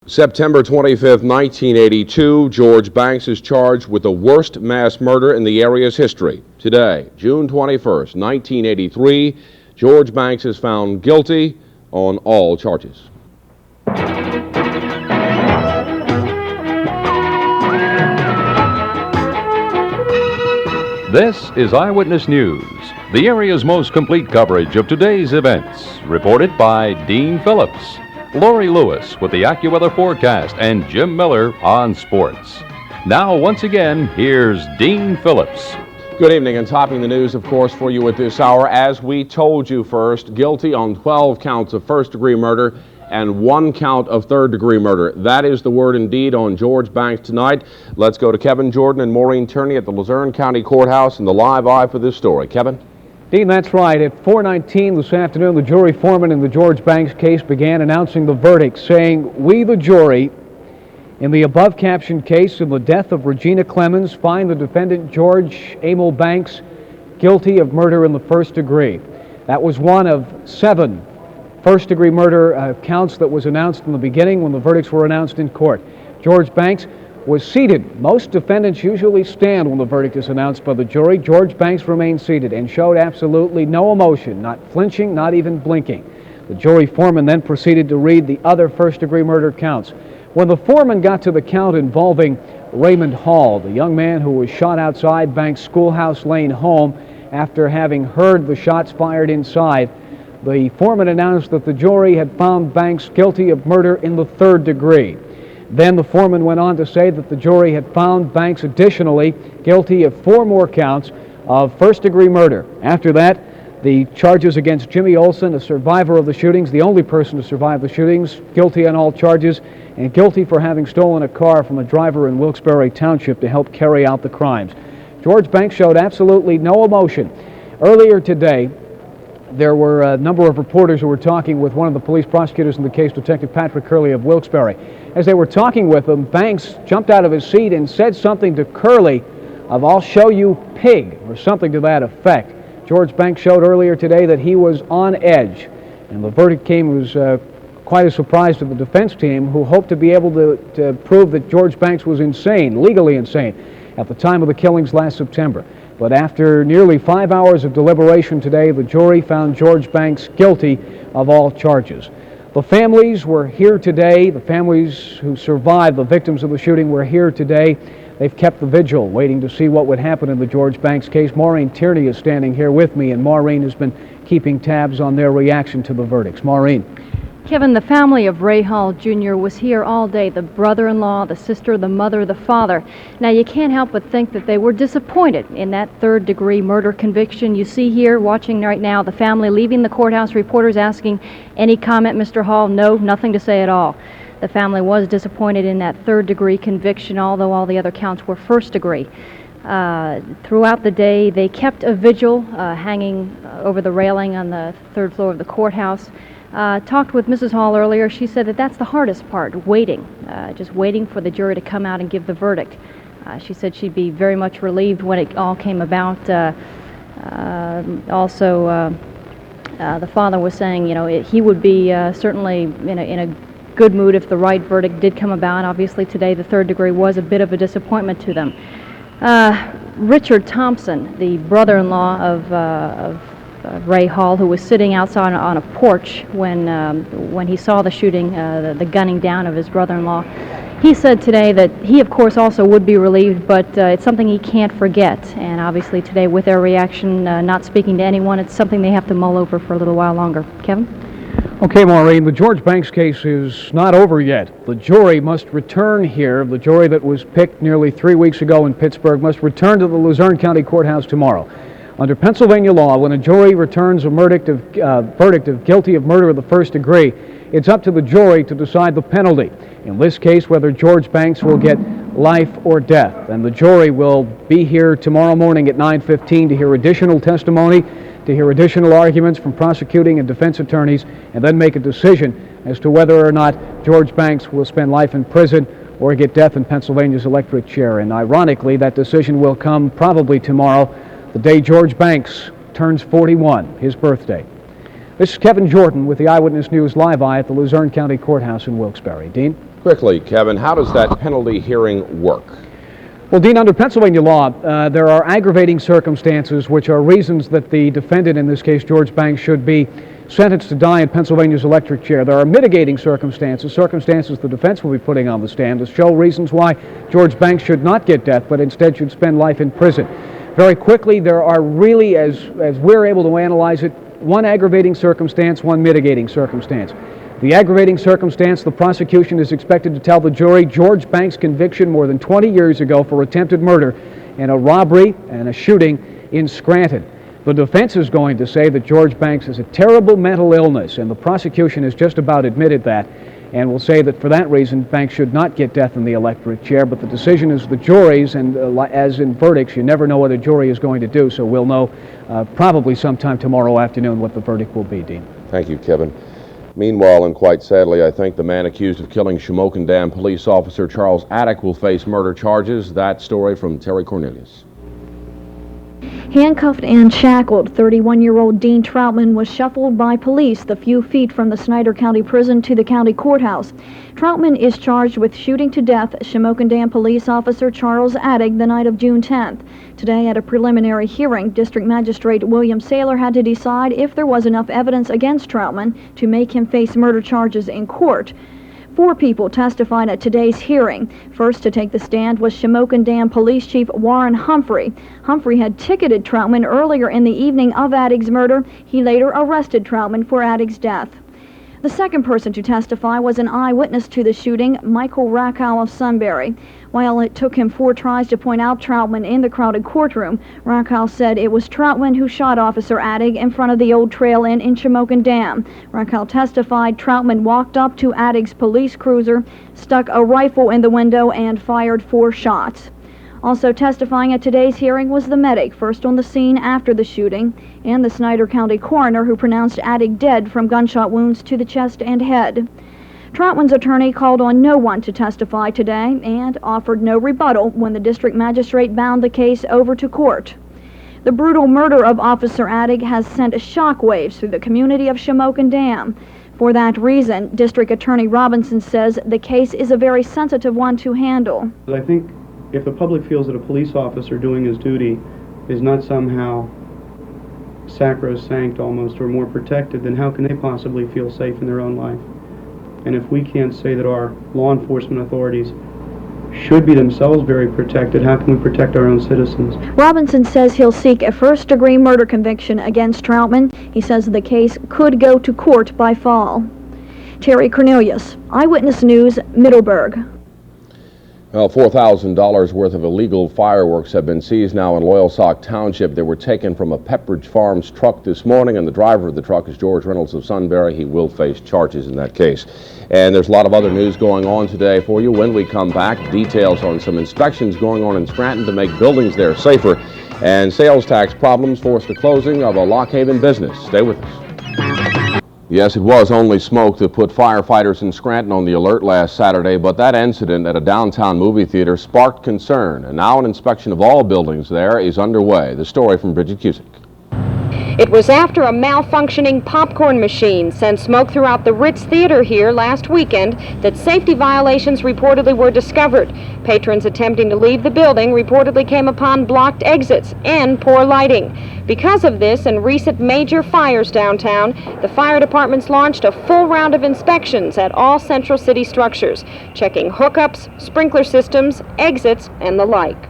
September 25th, 1982, George Banks is charged with the worst mass murder in the area's history. Today, June 21st, 1983, George Banks is found guilty on all charges. This is Eyewitness News, the area's most complete coverage of today's events, reported by Dean Phillips, Lorri Lewis with the AccuWeather forecast, and Jim Miller on sports. Now, once again, here's Dean Phillips. Good evening, and topping the news, of course, for you at this hour, as we told you first, guilty on 12 counts of first-degree murder and 1 count of third-degree murder. That is the word indeed on George Banks tonight. Let's go to Kevin Jordan and Maureen Tierney at the Luzerne County Courthouse and the live eye for this story. Kevin? Dean, that's right. At 4:19 this afternoon, the jury foreman in the George Banks case began announcing the verdict, saying, "We, the jury, in the above-captioned case of the death of Regina Clemens, find the defendant George Emil Banks guilty of murder in the first degree." That was one of 7 first-degree murder counts that was announced in the beginning when the verdicts were announced in court. George Banks was seated. Most defendants usually stand when the verdict is announced by the jury. George Banks remained seated and showed absolutely no emotion, not flinching, not even blinking. The jury foreman then proceeded to read the other first-degree murder counts. When the foreman got to the count involving Raymond Hall, the young man who was shot outside Banks' Schoolhouse Lane home after having heard the shots fired inside, the foreman announced that the jury had found Banks guilty of murder in the third degree. Then the foreman went on to say that the jury had found Banks additionally guilty of 4 more counts of first-degree murder. After that, the charges against Jimmy Olsen, a survivor of the shootings, the only person to survive the shootings, guilty on all charges, and guilty for having stolen a car from a driver in Wilkes Barre Township to help carry out the crimes. George Banks showed absolutely no emotion. Earlier today, there were a number of reporters who were talking with one of the police prosecutors in the case, Detective Patrick Curley of Wilkes-Barre. As they were talking with him, Banks jumped out of his seat and said something to Curley of "I'll show you, pig," or something to that effect. George Banks showed earlier today that he was on edge, and the verdict came as quite a surprise to the defense team, who hoped to be able to prove that George Banks was insane, legally insane, at the time of the killings last September. But after nearly 5 hours of deliberation today, the jury found George Banks guilty of all charges. The families were here today. The families who survived, the victims of the shooting, were here today. They've kept the vigil, waiting to see what would happen in the George Banks case. Maureen Tierney is standing here with me, and Maureen has been keeping tabs on their reaction to the verdicts. Maureen. Kevin, the family of Ray Hall Jr. was here all day, the brother-in-law, the sister, the mother, the father. Now, you can't help but think that they were disappointed in that third-degree murder conviction. You see here, watching right now, the family leaving the courthouse, reporters asking, "Any comment, Mr. Hall?" No, nothing to say at all. The family was disappointed in that third-degree conviction, although all the other counts were first-degree. Throughout the day, they kept a vigil hanging over the railing on the 3rd floor of the courthouse. Talked with Mrs. Hall earlier. She said that that's the hardest part, waiting, just waiting for the jury to come out and give the verdict. She said she'd be very much relieved when it all came about. Also, the father was saying, you know, he would be certainly in a good mood if the right verdict did come about. Obviously, today the third degree was a bit of a disappointment to them. Richard Thompson, the brother-in-law of Ray Hall, who was sitting outside on a porch when he saw the shooting, the gunning down of his brother-in-law. He said today that he, of course, also would be relieved, but it's something he can't forget. And obviously today, with their reaction, not speaking to anyone, it's something they have to mull over for a little while longer. Kevin? Okay, Maureen, the George Banks case is not over yet. The jury must return here. The jury that was picked nearly 3 weeks ago in Pittsburgh must return to the Luzerne County Courthouse tomorrow. Under Pennsylvania law, when a jury returns a verdict of guilty of murder of the first degree, it's up to the jury to decide the penalty. In this case, whether George Banks will get life or death. And the jury will be here tomorrow morning at 9:15 to hear additional testimony, to hear additional arguments from prosecuting and defense attorneys, and then make a decision as to whether or not George Banks will spend life in prison or get death in Pennsylvania's electric chair. And ironically, that decision will come probably tomorrow, the day George Banks turns 41, his birthday. This is Kevin Jordan with the Eyewitness News Live Eye at the Luzerne County Courthouse in Wilkes Barre. Dean? Quickly, Kevin, how does that penalty hearing work? Well, Dean, under Pennsylvania law, there are aggravating circumstances which are reasons that the defendant, in this case George Banks, should be sentenced to die in Pennsylvania's electric chair. There are mitigating circumstances the defense will be putting on the stand to show reasons why George Banks should not get death, but instead should spend life in prison. Very quickly, there are really, as we're able to analyze it, one aggravating circumstance, one mitigating circumstance. The aggravating circumstance, the prosecution is expected to tell the jury George Banks' conviction more than 20 years ago for attempted murder and a robbery and a shooting in Scranton. The defense is going to say that George Banks has a terrible mental illness, and the prosecution has just about admitted that, and will say that for that reason Banks should not get death in the electric chair, but the decision is the jury's, and as in verdicts, you never know what a jury is going to do, so we'll know probably sometime tomorrow afternoon what the verdict will be, Dean. Thank you, Kevin. Meanwhile, and quite sadly, I think the man accused of killing Shamokin Dam police officer Charles Attic will face murder charges. That story from Terry Cornelius. Handcuffed and shackled, 31-year-old Dean Troutman was shuffled by police the few feet from the Snyder County Prison to the county courthouse. Troutman is charged with shooting to death Shamokin Dam police officer Charles Attic the night of June 10th. Today, at a preliminary hearing, District Magistrate William Saylor had to decide if there was enough evidence against Troutman to make him face murder charges in court. 4 people testified at today's hearing. First to take the stand was Shamokin Dam Police Chief Warren Humphrey. Humphrey had ticketed Troutman earlier in the evening of Attic's murder. He later arrested Troutman for Attic's death. The second person to testify was an eyewitness to the shooting, Michael Rakow of Sunbury. While it took him 4 tries to point out Troutman in the crowded courtroom, Rakow said it was Troutman who shot Officer Attic in front of the old trail inn in Shamokin Dam. Rakow testified Troutman walked up to Attic's police cruiser, stuck a rifle in the window, and fired 4 shots. Also testifying at today's hearing was the medic, first on the scene after the shooting, and the Snyder County coroner who pronounced Attic dead from gunshot wounds to the chest and head. Troutman's attorney called on no one to testify today and offered no rebuttal when the district magistrate bound the case over to court. The brutal murder of Officer Attic has sent shockwaves through the community of Shamokin Dam. For that reason, District Attorney Robinson says the case is a very sensitive one to handle. I think if the public feels that a police officer doing his duty is not somehow sacrosanct almost, or more protected, then how can they possibly feel safe in their own life? And if we can't say that our law enforcement authorities should be themselves very protected, how can we protect our own citizens? Robinson says he'll seek a first-degree murder conviction against Troutman. He says the case could go to court by fall. Terry Cornelius, Eyewitness News, Middleburg. Well, $4,000 worth of illegal fireworks have been seized now in Loyalsock Township. They were taken from a Pepperidge Farms truck this morning, and the driver of the truck is George Reynolds of Sunbury. He will face charges in that case. And there's a lot of other news going on today for you. When we come back, details on some inspections going on in Scranton to make buildings there safer, and sales tax problems forced the closing of a Lock Haven business. Stay with us. Yes, it was only smoke that put firefighters in Scranton on the alert last Saturday, but that incident at a downtown movie theater sparked concern, and now an inspection of all buildings there is underway. The story from Bridget Cusick. It was after a malfunctioning popcorn machine sent smoke throughout the Ritz Theater here last weekend that safety violations reportedly were discovered. Patrons attempting to leave the building reportedly came upon blocked exits and poor lighting. Because of this and recent major fires downtown, the fire departments launched a full round of inspections at all Central City structures, checking hookups, sprinkler systems, exits, and the like.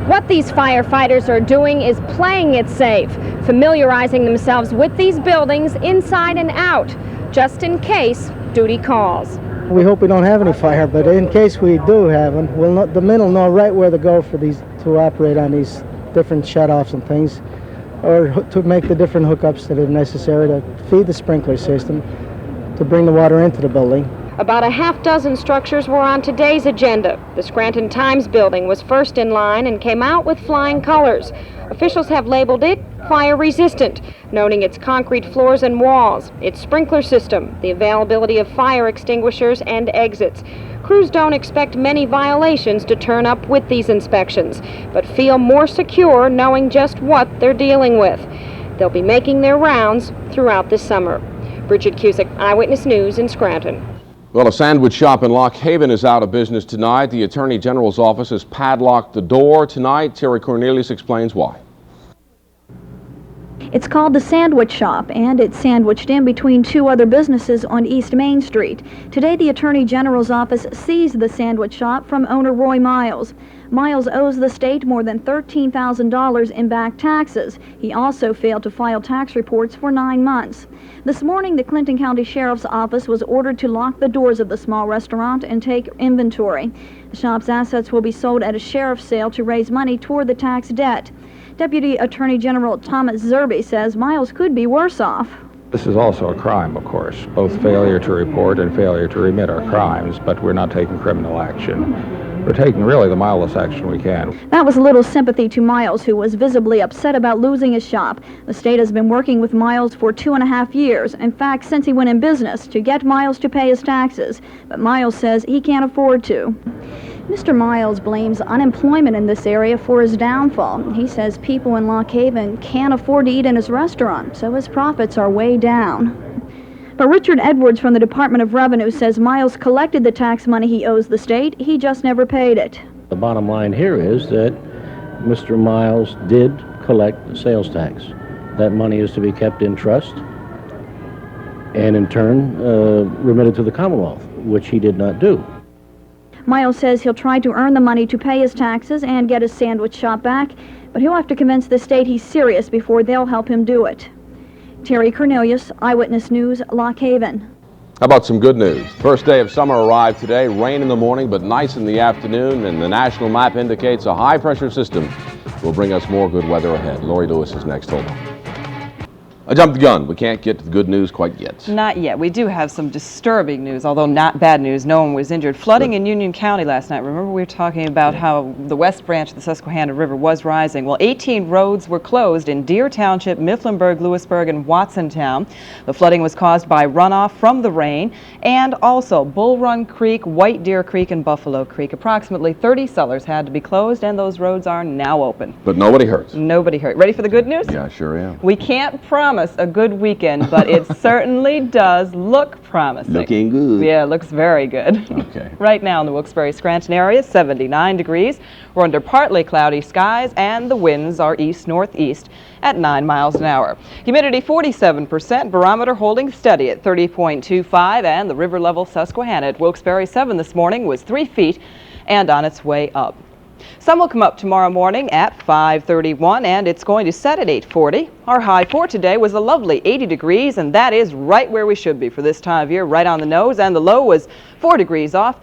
What these firefighters are doing is playing it safe, familiarizing themselves with these buildings inside and out, just in case duty calls. We hope we don't have any fire, but in case we do have one, the men will know right where to go for these to operate on these different shutoffs and things, or to make the different hookups that are necessary to feed the sprinkler system to bring the water into the building. About a half dozen structures were on today's agenda. The Scranton Times building was first in line and came out with flying colors. Officials have labeled it fire resistant, noting its concrete floors and walls, its sprinkler system, the availability of fire extinguishers and exits. Crews don't expect many violations to turn up with these inspections, but feel more secure knowing just what they're dealing with. They'll be making their rounds throughout this summer. Bridget Cusick, Eyewitness News in Scranton. Well, a sandwich shop in Lock Haven is out of business tonight. The Attorney General's office has padlocked the door tonight. Terry Cornelius explains why. It's called the Sandwich Shop, and it's sandwiched in between two other businesses on East Main Street. Today, the Attorney General's office seized the Sandwich Shop from owner Roy Miles. Miles owes the state more than $13,000 in back taxes. He also failed to file tax reports for 9 months. This morning, the Clinton County Sheriff's Office was ordered to lock the doors of the small restaurant and take inventory. The shop's assets will be sold at a sheriff's sale to raise money toward the tax debt. Deputy Attorney General Thomas Zerby says Miles could be worse off. This is also a crime, of course. Both failure to report and failure to remit are crimes, but we're not taking criminal action. We're taking really the mildest action we can. That was little sympathy to Miles, who was visibly upset about losing his shop. The state has been working with Miles for 2.5 years, in fact, since he went in business, to get Miles to pay his taxes. But Miles says he can't afford to. Mr. Miles blames unemployment in this area for his downfall. He says people in Lock Haven can't afford to eat in his restaurant, so his profits are way down. But Richard Edwards from the Department of Revenue says Miles collected the tax money he owes the state. He just never paid it. The bottom line here is that Mr. Miles did collect the sales tax. That money is to be kept in trust and in turn remitted to the Commonwealth, which he did not do. Miles says he'll try to earn the money to pay his taxes and get his sandwich shop back, but he'll have to convince the state he's serious before they'll help him do it. Terry Cornelius, Eyewitness News, Lock Haven. How about some good news? First day of summer arrived today. Rain in the morning, but nice in the afternoon, and the national map indicates a high-pressure system will bring us more good weather ahead. Lorri Lewis is next. Hold on. I jumped the gun. We can't get to the good news quite yet. Not yet. We do have some disturbing news, although not bad news. No one was injured. Flooding in Union County last night. Remember we were talking about how the west branch of the Susquehanna River was rising. Well, 18 roads were closed in Deer Township, Mifflinburg, Lewisburg, and Watsontown. The flooding was caused by runoff from the rain and also Bull Run Creek, White Deer Creek, and Buffalo Creek. Approximately 30 cellars had to be closed, and those roads are now open. But nobody hurt. Nobody hurt. Ready for the good news? Yeah, sure am. We can't promise a good weekend, but it certainly does look promising. Looking good. Yeah, it looks very good. Okay. Right now in the Wilkes Barre Scranton area, 79 degrees. We're under partly cloudy skies, and the winds are east-northeast at 9 miles an hour. Humidity 47%, barometer holding steady at 30.25, and the river level Susquehanna at Wilkes Barre 7 this morning was 3 feet and on its way up. Sun will come up tomorrow morning at 5:31, and it's going to set at 8:40. Our high for today was a lovely 80 degrees, and that is right where we should be for this time of year, right on the nose, and the low was 4 degrees off,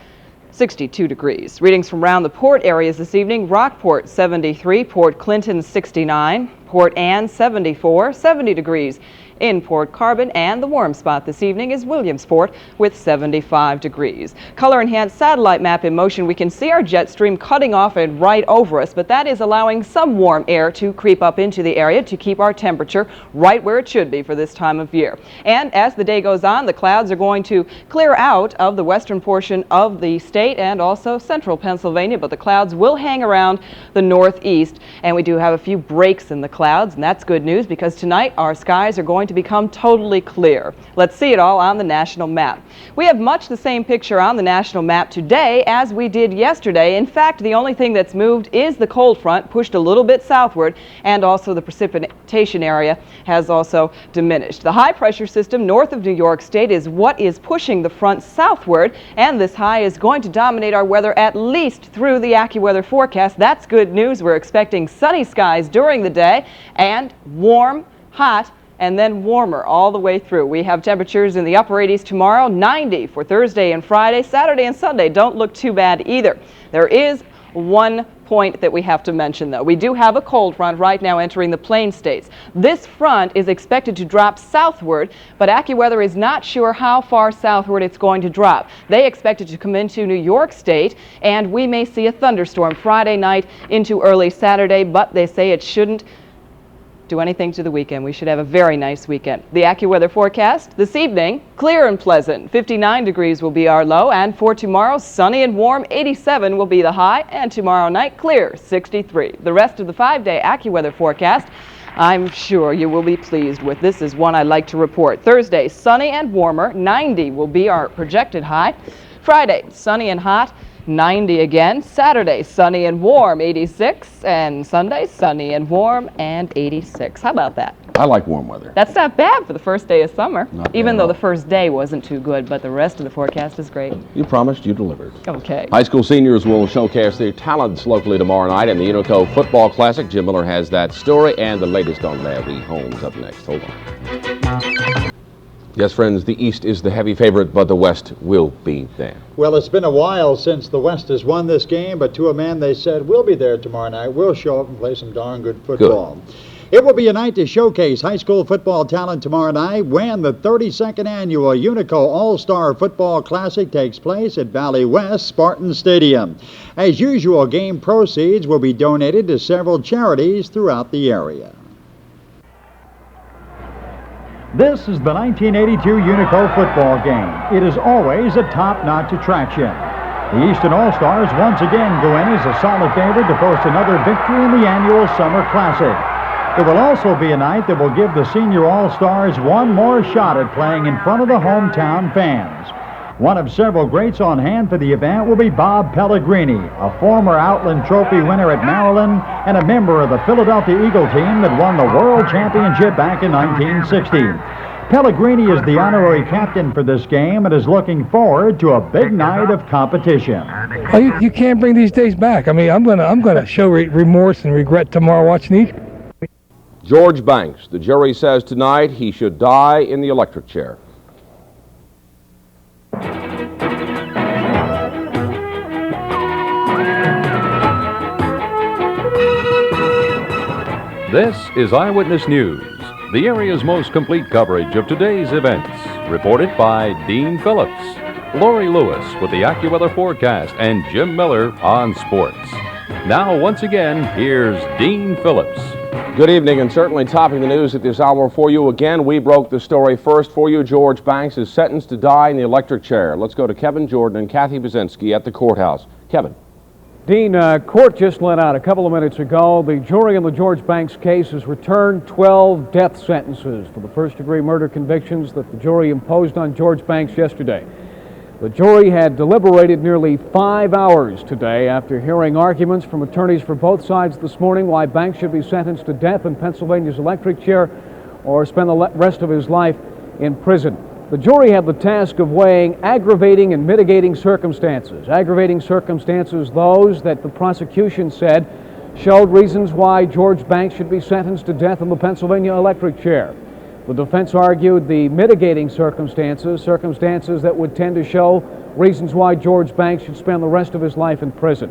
62 degrees. Readings from around the port areas this evening: Rockport 73, Port Clinton 69, Port Anne 74, 70 degrees in Port Carbon, and the warm spot this evening is Williamsport with 75 degrees. Color-enhanced satellite map in motion. We can see our jet stream cutting off and right over us, but that is allowing some warm air to creep up into the area to keep our temperature right where it should be for this time of year. And as the day goes on, the clouds are going to clear out of the western portion of the state and also central Pennsylvania, but the clouds will hang around the northeast, and we do have a few breaks in the clouds, and that's good news because tonight our skies are going to become totally clear. Let's see it all on the national map. We have much the same picture on the national map today as we did yesterday. In fact, the only thing that's moved is the cold front, pushed a little bit southward, and also the precipitation area has also diminished. The high pressure system north of New York State is what is pushing the front southward, and this high is going to dominate our weather at least through the AccuWeather forecast. That's good news. We're expecting sunny skies during the day and warm, hot, and then warmer all the way through. We have temperatures in the upper 80s tomorrow, 90 for Thursday and Friday. Saturday and Sunday don't look too bad either. There is one point that we have to mention, though. We do have a cold front right now entering the Plain States. This front is expected to drop southward, but AccuWeather is not sure how far southward it's going to drop. They expect it to come into New York State, and we may see a thunderstorm Friday night into early Saturday, but they say it shouldn't do anything to the weekend. We should have a very nice weekend. The AccuWeather forecast this evening: clear and pleasant. 59 degrees will be our low, and for tomorrow, sunny and warm. 87 will be the high, and tomorrow night, clear, 63. The rest of the 5-day AccuWeather forecast: I'm sure you will be pleased with. This is one I like to report. Thursday, sunny and warmer, 90 will be our projected high. Friday, sunny and hot, 90 again. Saturday, sunny and warm, 86. And Sunday, sunny and warm and 86. How about that? I like warm weather. That's not bad for the first day of summer, Not even bad though at the all. first day wasn't too good, but the rest of the forecast is great. You promised, you delivered. Okay. High school seniors will showcase their talents locally tomorrow night in the Unico Football Classic. Jim Miller has that story and the latest on Larry Holmes up next. Hold on. Yes, friends, the East is the heavy favorite, but the West will be there. Well, it's been a while since the West has won this game, but to a man they said, we'll be there tomorrow night. We'll show up and play some darn good football. It will be a night to showcase high school football talent tomorrow night when the 32nd annual Unico All Star Football Classic takes place at Valley West Spartan Stadium. As usual, game proceeds will be donated to several charities throughout the area. This is the 1982 Unico football game. It is always a top-notch attraction. The Eastern All-Stars once again go in as a solid favorite to post another victory in the annual Summer Classic. It will also be a night that will give the Senior All-Stars one more shot at playing in front of the hometown fans. One of several greats on hand for the event will be Bob Pellegrini, a former Outland Trophy winner at Maryland and a member of the Philadelphia Eagle team that won the World Championship back in 1960. Pellegrini is the honorary captain for this game and is looking forward to a big night of competition. Well, you can't bring these days back. I mean, I'm gonna show remorse and regret tomorrow watching these. George Banks, the jury says tonight he should die in the electric chair. This is Eyewitness News, the area's most complete coverage of today's events. Reported by Dean Phillips, Lorri Lewis with the AccuWeather forecast, and Jim Miller on sports. Now, once again, here's Dean Phillips. Good evening, and certainly topping the news at this hour for you. Again, we broke the story first for you. George Banks is sentenced to die in the electric chair. Let's go to Kevin Jordan and Kathy Bozinski at the courthouse. Kevin. Dean, court just let out a couple of minutes ago. The jury in the George Banks case has returned 12 death sentences for the first-degree murder convictions that the jury imposed on George Banks yesterday. The jury had deliberated nearly 5 hours today after hearing arguments from attorneys for both sides this morning why Banks should be sentenced to death in Pennsylvania's electric chair or spend the rest of his life in prison. The jury had the task of weighing aggravating and mitigating circumstances. Aggravating circumstances, those that the prosecution said showed reasons why George Banks should be sentenced to death in the Pennsylvania electric chair. The defense argued the mitigating circumstances, circumstances that would tend to show reasons why George Banks should spend the rest of his life in prison.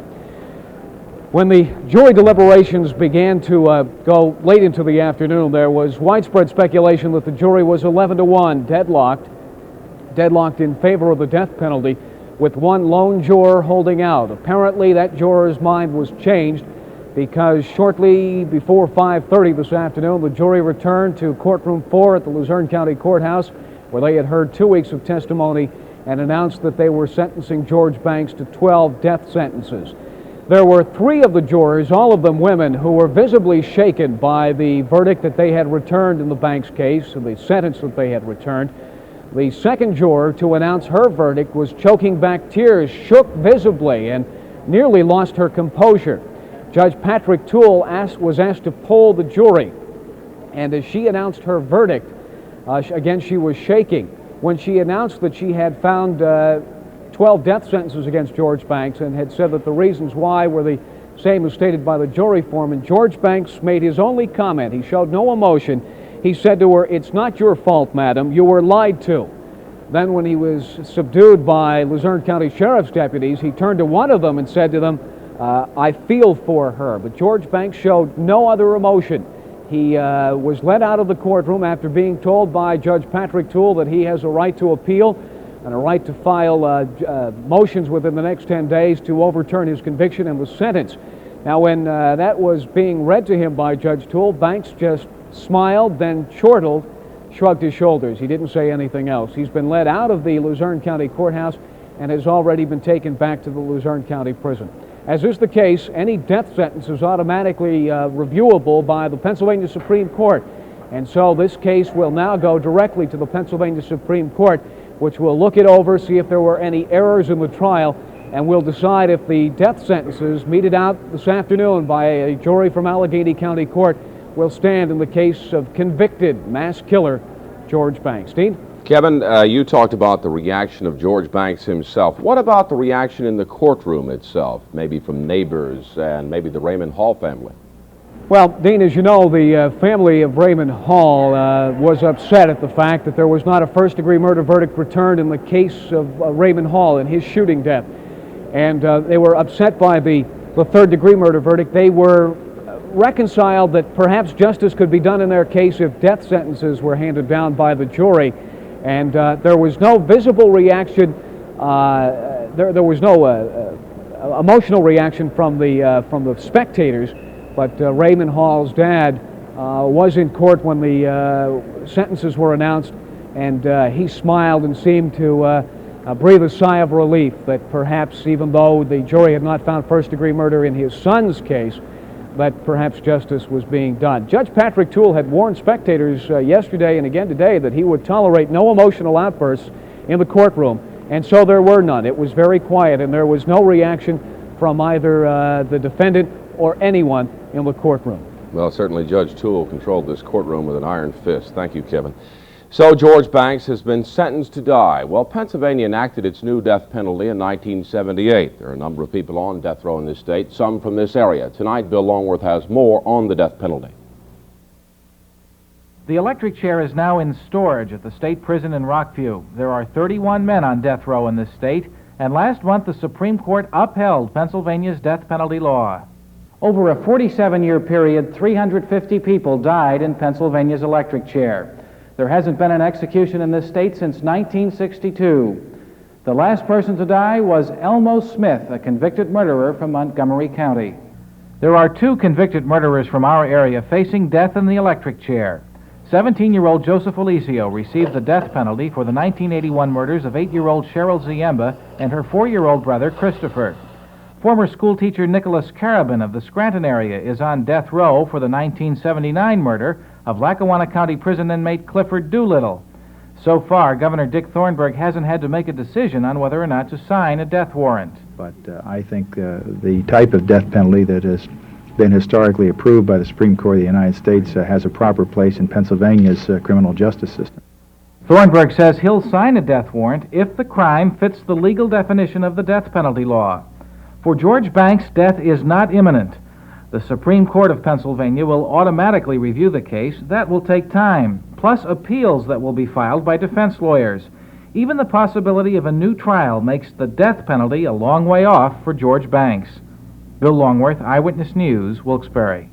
When the jury deliberations began to go late into the afternoon, there was widespread speculation that the jury was 11-1, deadlocked in favor of the death penalty, with one lone juror holding out. Apparently, that juror's mind was changed because shortly before 5:30 this afternoon, the jury returned to Courtroom 4 at the Luzerne County Courthouse, where they had heard 2 weeks of testimony and announced that they were sentencing George Banks to 12 death sentences. There were 3 of the jurors, all of them women, who were visibly shaken by the verdict that they had returned in the Banks case, and the sentence that they had returned. The second juror to announce her verdict was choking back tears, shook visibly, and nearly lost her composure. Judge Patrick Toole was asked to poll the jury, and as she announced her verdict, again she was shaking. When she announced that she had found 12 death sentences against George Banks and had said that the reasons why were the same as stated by the jury foreman, George Banks made his only comment. He showed no emotion. He said to her, "It's not your fault, madam. You were lied to." Then when he was subdued by Luzerne County Sheriff's deputies, he turned to one of them and said to them, "I feel for her." But George Banks showed no other emotion. He was let out of the courtroom after being told by Judge Patrick Toole that he has a right to appeal and a right to file motions within the next 10 days to overturn his conviction and the sentence. Now, when that was being read to him by Judge Toole, Banks just smiled, then chortled, shrugged his shoulders. He didn't say anything else. He's been led out of the Luzerne County Courthouse and has already been taken back to the Luzerne County Prison. As is the case, any death sentence is automatically reviewable by the Pennsylvania Supreme Court. And so this case will now go directly to the Pennsylvania Supreme Court, which will look it over, see if there were any errors in the trial, and will decide if the death sentences meted out this afternoon by a jury from Allegheny County Court will stand in the case of convicted mass killer George Banks. Dean? Kevin, you talked about the reaction of George Banks himself. What about the reaction in the courtroom itself, maybe from neighbors and maybe the Raymond Hall family? Well, Dean, as you know, the family of Raymond Hall was upset at the fact that there was not a first-degree murder verdict returned in the case of Raymond Hall and his shooting death. And they were upset by the third-degree murder verdict. They were reconciled that perhaps justice could be done in their case if death sentences were handed down by the jury. And there was no visible reaction, there was no emotional reaction from the spectators. But Raymond Hall's dad was in court when the sentences were announced, and he smiled and seemed to breathe a sigh of relief that perhaps, even though the jury had not found first-degree murder in his son's case, that perhaps justice was being done. Judge Patrick Toole had warned spectators yesterday and again today that he would tolerate no emotional outbursts in the courtroom, and so there were none. It was very quiet, and there was no reaction from either the defendant or anyone in the courtroom. Well, certainly Judge Toole controlled this courtroom with an iron fist. Thank you, Kevin. So George Banks has been sentenced to die. Well, Pennsylvania enacted its new death penalty in 1978. There are a number of people on death row in this state, some from this area. Tonight, Bill Longworth has more on the death penalty. The electric chair is now in storage at the state prison in Rockview. There are 31 men on death row in this state, and last month the Supreme Court upheld Pennsylvania's death penalty law. Over a 47-year period, 350 people died in Pennsylvania's electric chair. There hasn't been an execution in this state since 1962. The last person to die was Elmo Smith, a convicted murderer from Montgomery County. There are 2 convicted murderers from our area facing death in the electric chair. 17-year-old Joseph Alicio received the death penalty for the 1981 murders of 8-year-old Cheryl Ziemba and her 4-year-old brother Christopher. Former schoolteacher Nicholas Carabin of the Scranton area is on death row for the 1979 murder of Lackawanna County prison inmate Clifford Doolittle. So far, Governor Dick Thornburg hasn't had to make a decision on whether or not to sign a death warrant. But I think the type of death penalty that has been historically approved by the Supreme Court of the United States has a proper place in Pennsylvania's criminal justice system. Thornburg says he'll sign a death warrant if the crime fits the legal definition of the death penalty law. For George Banks, death is not imminent. The Supreme Court of Pennsylvania will automatically review the case. That will take time, plus appeals that will be filed by defense lawyers. Even the possibility of a new trial makes the death penalty a long way off for George Banks. Bill Longworth, Eyewitness News, Wilkes Barre.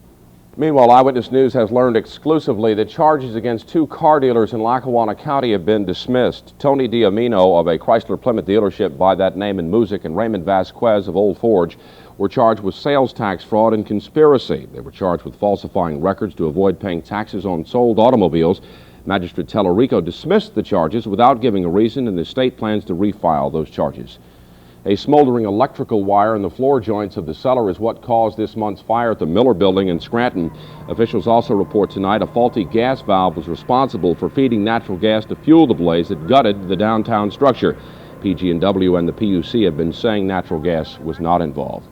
Meanwhile, Eyewitness News has learned exclusively that charges against 2 car dealers in Lackawanna County have been dismissed. Tony Diamino of a Chrysler Plymouth dealership by that name in Music and Raymond Vasquez of Old Forge were charged with sales tax fraud and conspiracy. They were charged with falsifying records to avoid paying taxes on sold automobiles. Magistrate Tellerico dismissed the charges without giving a reason, and the state plans to refile those charges. A smoldering electrical wire in the floor joints of the cellar is what caused this month's fire at the Miller Building in Scranton. Officials also report tonight a faulty gas valve was responsible for feeding natural gas to fuel the blaze that gutted the downtown structure. PG&W and the PUC have been saying natural gas was not involved.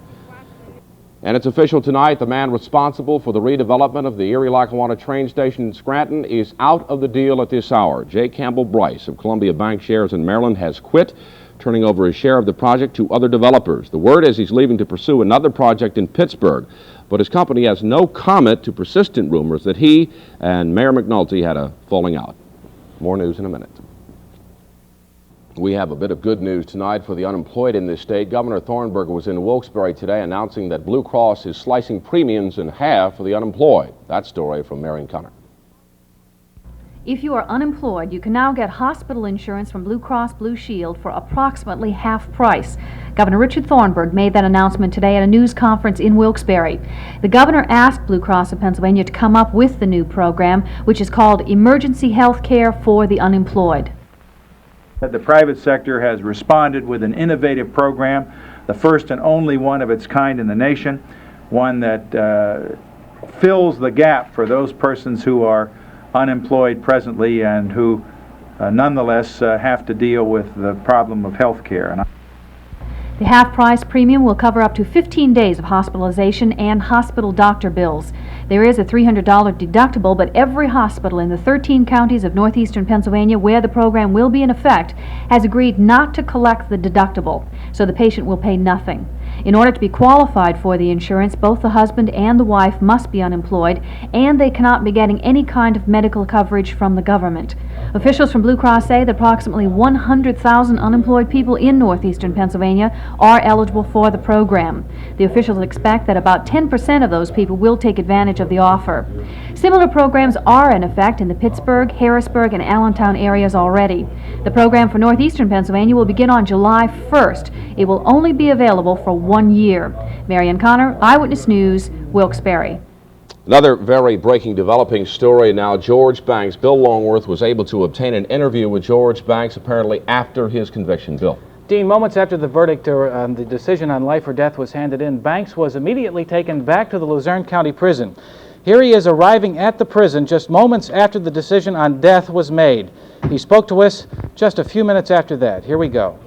And it's official tonight, the man responsible for the redevelopment of the Erie-Lackawanna train station in Scranton is out of the deal at this hour. J. Campbell Bryce of Columbia Bank Shares in Maryland has quit, turning over his share of the project to other developers. The word is he's leaving to pursue another project in Pittsburgh, but his company has no comment to persistent rumors that he and Mayor McNulty had a falling out. More news in a minute. We have a bit of good news tonight for the unemployed in this state. Governor Thornburg was in Wilkes Barre today announcing that Blue Cross is slicing premiums in half for the unemployed. That story from Marion Connor. If you are unemployed, you can now get hospital insurance from Blue Cross Blue Shield for approximately half price. Governor Richard Thornburg made that announcement today at a news conference in Wilkes Barre. The governor asked Blue Cross of Pennsylvania to come up with the new program, which is called Emergency Health Care for the Unemployed. The private sector has responded with an innovative program the first and only one of its kind in the nation, one that fills the gap for those persons who are unemployed presently and who nonetheless have to deal with the problem of health care. The half-price premium will cover up to 15 days of hospitalization and hospital doctor bills. There is a $300 deductible, but every hospital in the 13 counties of northeastern Pennsylvania where the program will be in effect has agreed not to collect the deductible, so the patient will pay nothing. In order to be qualified for the insurance, both the husband and the wife must be unemployed, and they cannot be getting any kind of medical coverage from the government. Officials from Blue Cross say that approximately 100,000 unemployed people in northeastern Pennsylvania are eligible for the program. The officials expect that about 10% of those people will take advantage of the offer. Similar programs are in effect in the Pittsburgh, Harrisburg, and Allentown areas already. The program for northeastern Pennsylvania will begin on July 1st. It will only be available for 1 year. Marion Connor, Eyewitness News, Wilkes Barre. Another very breaking, developing story now. George Banks, Bill Longworth, was able to obtain an interview with George Banks apparently after his conviction. Bill. Dean, moments after the verdict or the decision on life or death was handed in, Banks was immediately taken back to the Luzerne County Prison. Here he is arriving at the prison just moments after the decision on death was made. He spoke to us just a few minutes after that. Here we go.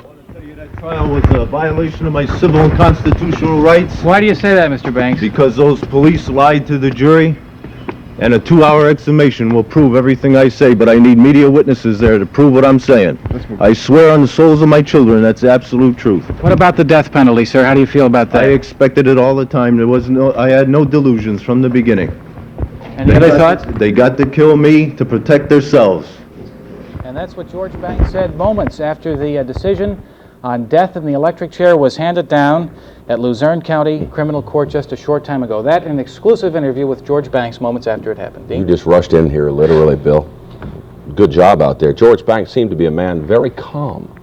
Trial was a violation of my civil and constitutional rights. Why do you say that, Mr. Banks? Because those police lied to the jury, and a 2-hour exhumation will prove everything I say, but I need media witnesses there to prove what I'm saying. I swear on the souls of my children, that's the absolute truth. What about the death penalty, sir? How do you feel about that? I expected it all the time. I had no delusions from the beginning. Any other thoughts? They got to kill me to protect themselves. And that's what George Banks said moments after the decision on death in the electric chair was handed down at Luzerne County Criminal Court just a short time ago. That an exclusive interview with George Banks moments after it happened. Dean? You just rushed in here, literally, Bill. Good job out there. George Banks seemed to be a man very calm.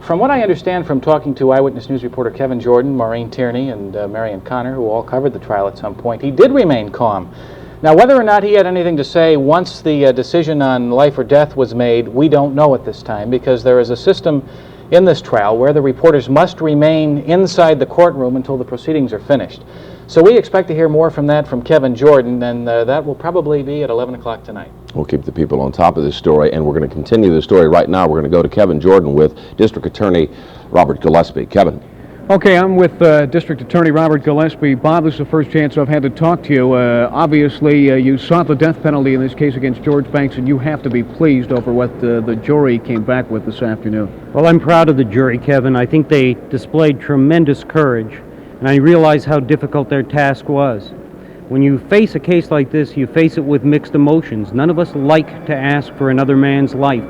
From what I understand from talking to Eyewitness News reporter Kevin Jordan, Maureen Tierney, and Marion Connor, who all covered the trial at some point, he did remain calm. Now, whether or not he had anything to say once the decision on life or death was made, we don't know at this time, because there is a system in this trial where the reporters must remain inside the courtroom until the proceedings are finished. So we expect to hear more from that from Kevin Jordan, and that will probably be at 11 o'clock tonight. We'll keep the people on top of this story, and we're going to continue the story right now. We're going to go to Kevin Jordan with District Attorney Robert Gillespie. Kevin. Okay, I'm with District Attorney Robert Gillespie. Bob, this is the first chance I've had to talk to you. Obviously, you sought the death penalty in this case against George Banks, and you have to be pleased over what the jury came back with this afternoon. Well, I'm proud of the jury, Kevin. I think they displayed tremendous courage, and I realize how difficult their task was. When you face a case like this, you face it with mixed emotions. None of us like to ask for another man's life.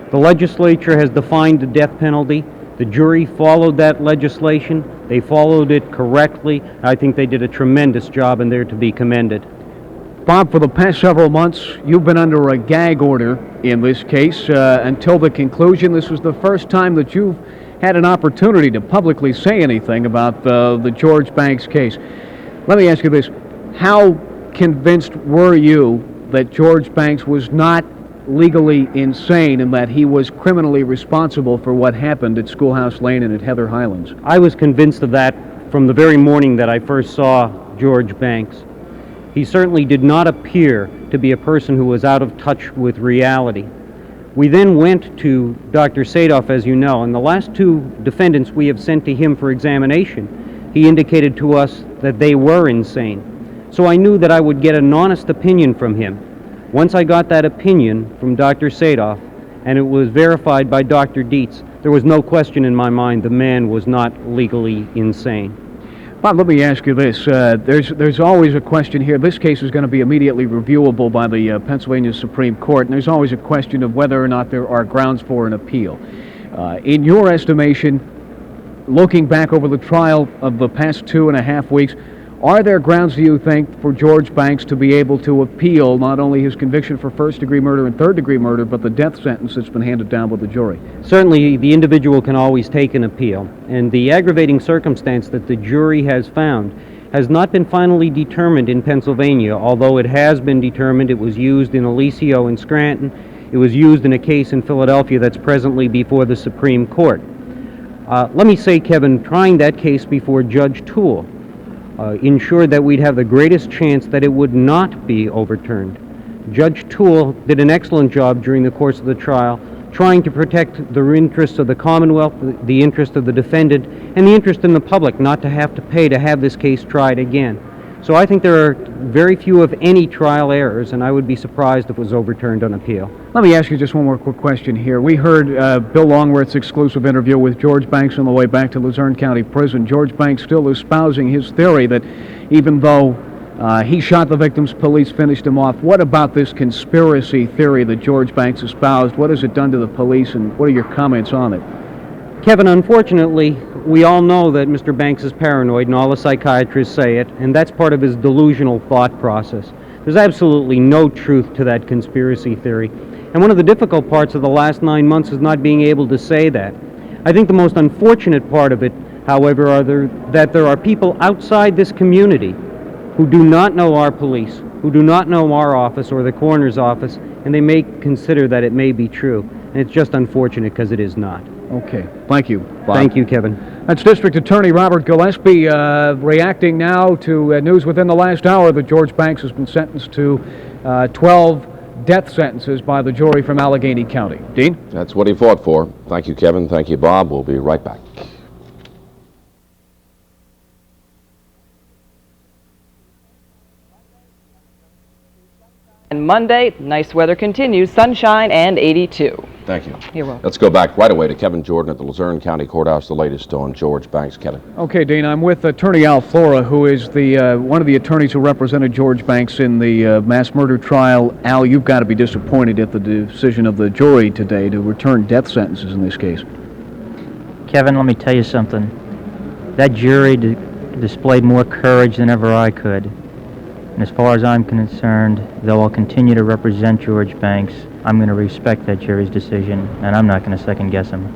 The legislature has defined the death penalty. The jury followed that legislation. They followed it correctly. I think they did a tremendous job, and they're to be commended. Bob, for the past several months, you've been under a gag order in this case until the conclusion. This was the first time that you've had an opportunity to publicly say anything about the George Banks case. Let me ask you this. How convinced were you that George Banks was not legally insane and that he was criminally responsible for what happened at Schoolhouse Lane and at Heather Highlands? I was convinced of that from the very morning that I first saw George Banks. He certainly did not appear to be a person who was out of touch with reality. We then went to Dr. Sadoff, as you know, and the last two defendants we have sent to him for examination, he indicated to us that they were insane. So I knew that I would get an honest opinion from him. Once I got that opinion from Dr. Sadoff, and it was verified by Dr. Dietz, there was no question in my mind the man was not legally insane. Bob, let me ask you this. There's always a question here. This case is going to be immediately reviewable by the Pennsylvania Supreme Court, and there's always a question of whether or not there are grounds for an appeal. In your estimation, looking back over the trial of the past 2.5 weeks, are there grounds, do you think, for George Banks to be able to appeal not only his conviction for first-degree murder and third-degree murder, but the death sentence that's been handed down by the jury? Certainly, the individual can always take an appeal, and the aggravating circumstance that the jury has found has not been finally determined in Pennsylvania, although it has been determined. It was used in Alicio and Scranton. It was used in a case in Philadelphia that's presently before the Supreme Court. Let me say, Kevin, trying that case before Judge Toole ensured that we'd have the greatest chance that it would not be overturned. Judge Toole did an excellent job during the course of the trial, trying to protect the interests of the Commonwealth, the interest of the defendant, and the interest in the public not to have to pay to have this case tried again. So I think there are very few, if any, trial errors, and I would be surprised if it was overturned on appeal. Let me ask you just one more quick question here. We heard Bill Longworth's exclusive interview with George Banks on the way back to Luzerne County Prison. George Banks still espousing his theory that even though he shot the victims, police finished him off. What about this conspiracy theory that George Banks espoused? What has it done to the police, and what are your comments on it? Kevin, unfortunately, we all know that Mr. Banks is paranoid, and all the psychiatrists say it, and that's part of his delusional thought process. There's absolutely no truth to that conspiracy theory. And one of the difficult parts of the last 9 months is not being able to say that. I think the most unfortunate part of it, however, that there are people outside this community who do not know our police, who do not know our office or the coroner's office, and they may consider that it may be true. And it's just unfortunate because it is not. Okay. Thank you, Bob. Thank you, Kevin. That's District Attorney Robert Gillespie reacting now to news within the last hour that George Banks has been sentenced to 12 death sentences by the jury from Allegheny County. Dean? That's what he fought for. Thank you, Kevin. Thank you, Bob. We'll be right back. And Monday, nice weather continues, sunshine and 82. Thank you. You're welcome. Let's go back right away to Kevin Jordan at the Luzerne County Courthouse, the latest on George Banks. Kevin. Okay, Dean, I'm with Attorney Al Flora, who is the one of the attorneys who represented George Banks in the mass murder trial. Al, you've got to be disappointed at the decision of the jury today to return death sentences in this case. Kevin, let me tell you something. That jury displayed more courage than ever I could. And as far as I'm concerned, though I'll continue to represent George Banks, I'm going to respect that jury's decision, and I'm not going to second-guess him.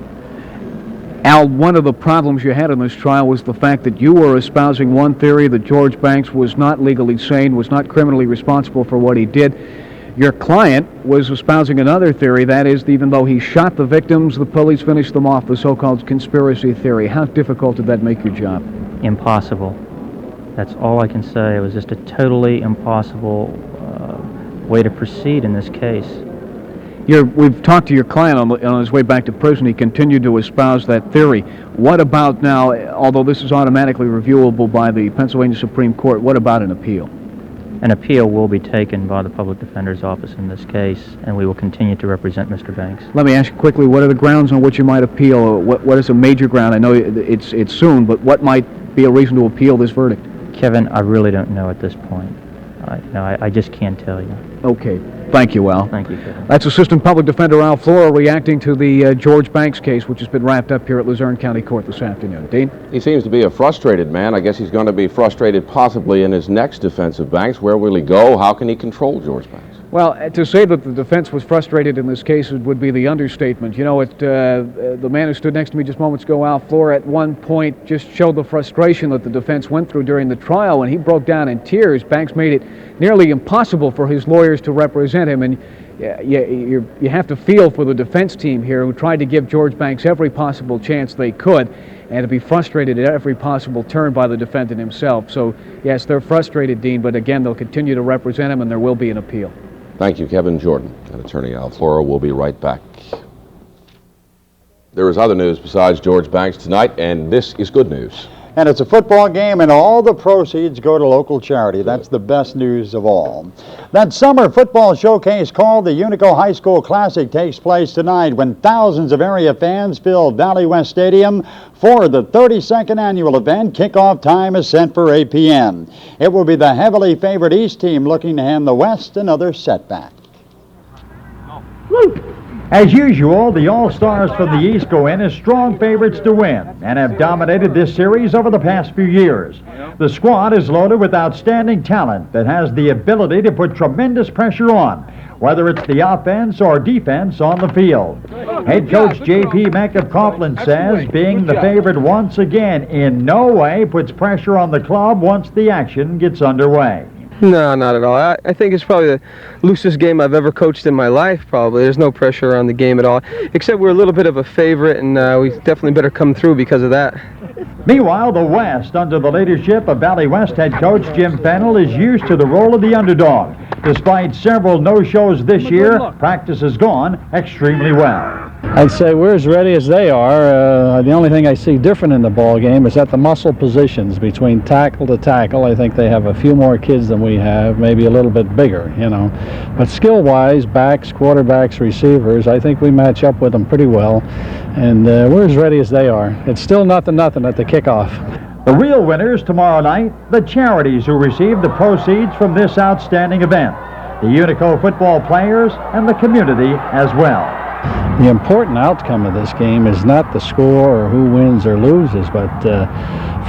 Al, one of the problems you had in this trial was the fact that you were espousing one theory, that George Banks was not legally sane, was not criminally responsible for what he did. Your client was espousing another theory, that is, even though he shot the victims, the police finished them off, the so-called conspiracy theory. How difficult did that make your job? Impossible. That's all I can say. It was just a totally impossible way to proceed in this case. We've talked to your client on his way back to prison. He continued to espouse that theory. What about now, although this is automatically reviewable by the Pennsylvania Supreme Court, what about an appeal? An appeal will be taken by the Public Defender's Office in this case, and we will continue to represent Mr. Banks. Let me ask you quickly, what are the grounds on which you might appeal? What is a major ground? I know it's soon, but what might be a reason to appeal this verdict? Kevin, I really don't know at this point. I just can't tell you. Okay. Thank you, Al. Thank you, Kevin. That's Assistant Public Defender Al Flora reacting to the George Banks case, which has been wrapped up here at Luzerne County Court this afternoon. Dean? He seems to be a frustrated man. I guess he's going to be frustrated possibly in his next defense of Banks. Where will he go? How can he control George Banks? Well, to say that the defense was frustrated in this case would be the understatement. You know, the man who stood next to me just moments ago, Al Flora, at one point just showed the frustration that the defense went through during the trial. When he broke down in tears, Banks made it nearly impossible for his lawyers to represent him. And you have to feel for the defense team here, who tried to give George Banks every possible chance they could, and to be frustrated at every possible turn by the defendant himself. So, yes, they're frustrated, Dean, but again, they'll continue to represent him, and there will be an appeal. Thank you, Kevin Jordan. And Attorney Al Flora will be right back. There is other news besides George Banks tonight, and this is good news. And it's a football game, and all the proceeds go to local charity. That's the best news of all. That summer football showcase called the Unico High School Classic takes place tonight when thousands of area fans fill Valley West Stadium for the 32nd annual event. Kickoff time is set for 8 p.m. It will be the heavily favored East team looking to hand the West another setback. As usual, the All-Stars from the East go in as strong favorites to win and have dominated this series over the past few years. The squad is loaded with outstanding talent that has the ability to put tremendous pressure on, whether it's the offense or defense on the field. Head coach J.P. Mack of Coughlin says being the favorite once again in no way puts pressure on the club once the action gets underway. No, not at all. I think it's probably the loosest game I've ever coached in my life, probably. There's no pressure on the game at all, except we're a little bit of a favorite, and we definitely better come through because of that. Meanwhile, the West, under the leadership of Valley West head coach Jim Fennell, is used to the role of the underdog. Despite several no-shows this year, practice has gone extremely well. I'd say we're as ready as they are. The only thing I see different in the ball game is at the muscle positions between tackle to tackle. I think they have a few more kids than we have, maybe a little bit bigger, you know. But skill-wise, backs, quarterbacks, receivers, I think we match up with them pretty well. And we're as ready as they are. It's still 0-0 at the kickoff. The real winners tomorrow night, the charities who receive the proceeds from this outstanding event, the Unico football players and the community as well. The important outcome of this game is not the score or who wins or loses, but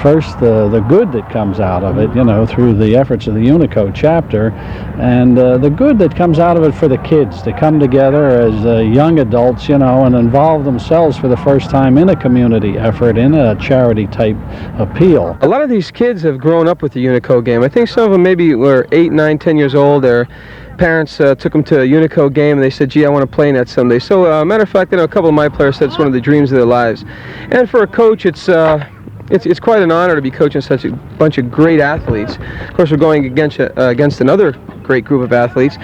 first the good that comes out of it, you know, through the efforts of the Unico chapter, and the good that comes out of it for the kids to come together as young adults, you know, and involve themselves for the first time in a community effort, in a charity type appeal. A lot of these kids have grown up with the Unico game. I think some of them maybe were 8, 9, 10 years old. Their parents took them to a Unico game and they said, gee, I want to play in that someday. So matter of fact, you know, a couple of my players said it's one of the dreams of their lives. And for a coach, it's quite an honor to be coaching such a bunch of great athletes. Of course, we're going against another great group of athletes,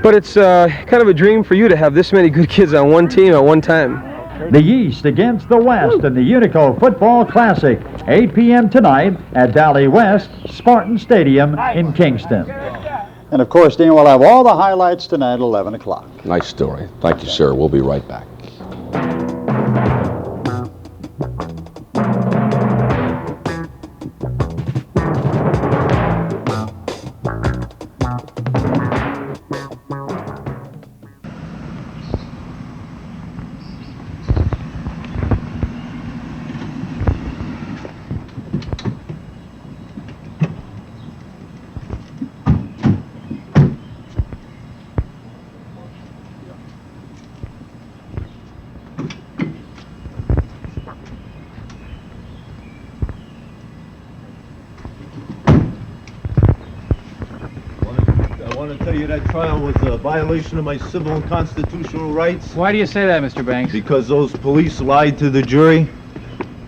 but it's kind of a dream for you to have this many good kids on one team at one time. The East against the West in the Unico Football Classic, 8 p.m. tonight at Valley West Spartan Stadium in Kingston. And of course, Dean will have all the highlights tonight at 11 o'clock. Nice story. Thank you, sir. We'll be right back. That trial was a violation of my civil and constitutional rights. Why do you say that, Mr. Banks? Because those police lied to the jury,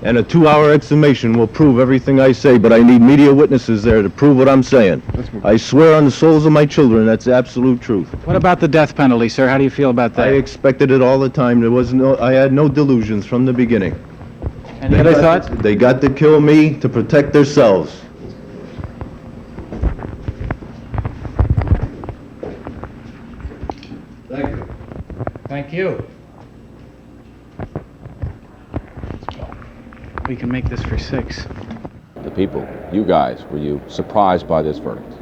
and a 2-hour exhumation will prove everything I say, but I need media witnesses there to prove what I'm saying. I swear on the souls of my children, that's the absolute truth. What about the death penalty, sir? How do you feel about that? I expected it all the time. I had no delusions from the beginning. Any other thoughts? They got to kill me to protect themselves. Thank you. We can make this for 6. The people, you guys, were you surprised by this verdict?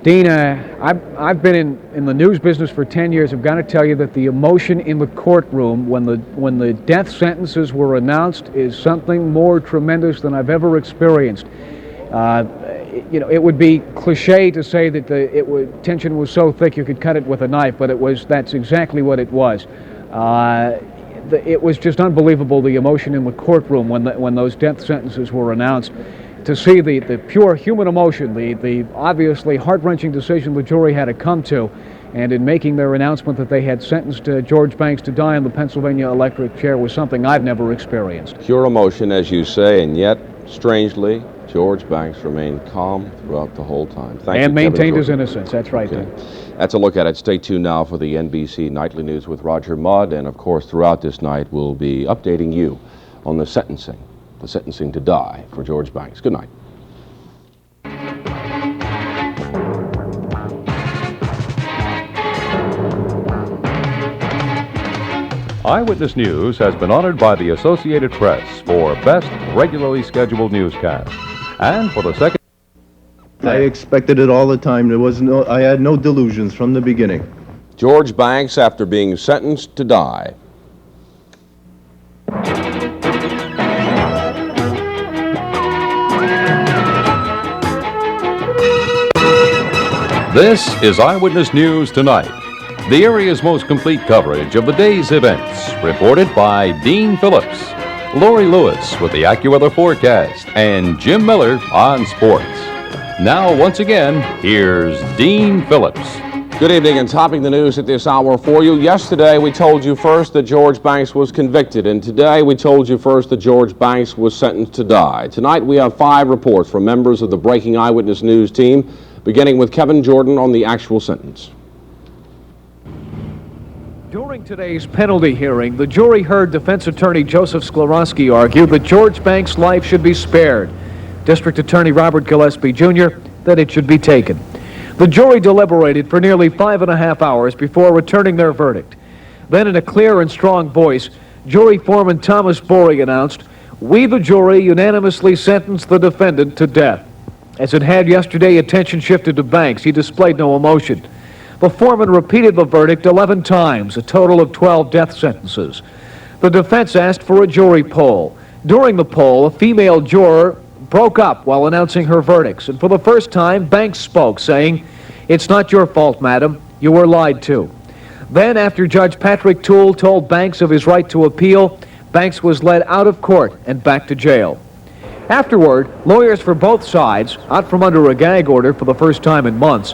Dean, I've been in the news business for 10 years. I've got to tell you that the emotion in the courtroom when the death sentences were announced is something more tremendous than I've ever experienced. You know, it would be cliche to say that tension was so thick you could cut it with a knife, but that's exactly what it was. It was just unbelievable, the emotion in the courtroom when those death sentences were announced. To see the pure human emotion, the obviously heart-wrenching decision the jury had to come to, and in making their announcement that they had sentenced George Banks to die in the Pennsylvania electric chair was something I've never experienced. Pure emotion, as you say, and yet, strangely, George Banks remained calm throughout the whole time. Thank you, and maintained his Kevin. innocence. That's right. Okay. That's a look at it. Stay tuned now for the NBC Nightly News with Roger Mudd, and of course, throughout this night, we'll be updating you on the sentencing to die for George Banks. Good night. Eyewitness News has been honored by the Associated Press for Best Regularly Scheduled Newscast. And for the second... I expected it all the time. I had no delusions from the beginning. George Banks, after being sentenced to die. This is Eyewitness News Tonight, the area's most complete coverage of the day's events, reported by Dean Phillips, Lorri Lewis with the AccuWeather forecast, and Jim Miller on sports. Now, once again, here's Dean Phillips. Good evening, and topping the news at this hour for you. Yesterday, we told you first that George Banks was convicted, and today we told you first that George Banks was sentenced to die. Tonight, we have 5 reports from members of the Breaking Eyewitness News team, beginning with Kevin Jordan on the actual sentence. During today's penalty hearing, the jury heard defense attorney Joseph Sklarowski argue that George Banks' life should be spared. District Attorney Robert Gillespie Jr. that it should be taken. The jury deliberated for nearly 5.5 hours before returning their verdict. Then, in a clear and strong voice, jury foreman Thomas Borey announced, "We, the jury, unanimously sentence the defendant to death." As it had yesterday, attention shifted to Banks. He displayed no emotion. The foreman repeated the verdict 11 times, a total of 12 death sentences. The defense asked for a jury poll. During the poll, a female juror broke up while announcing her verdicts, and for the first time, Banks spoke, saying, "It's not your fault, madam. You were lied to." Then, after Judge Patrick Toole told Banks of his right to appeal, Banks was led out of court and back to jail. Afterward, lawyers for both sides, out from under a gag order for the first time in months,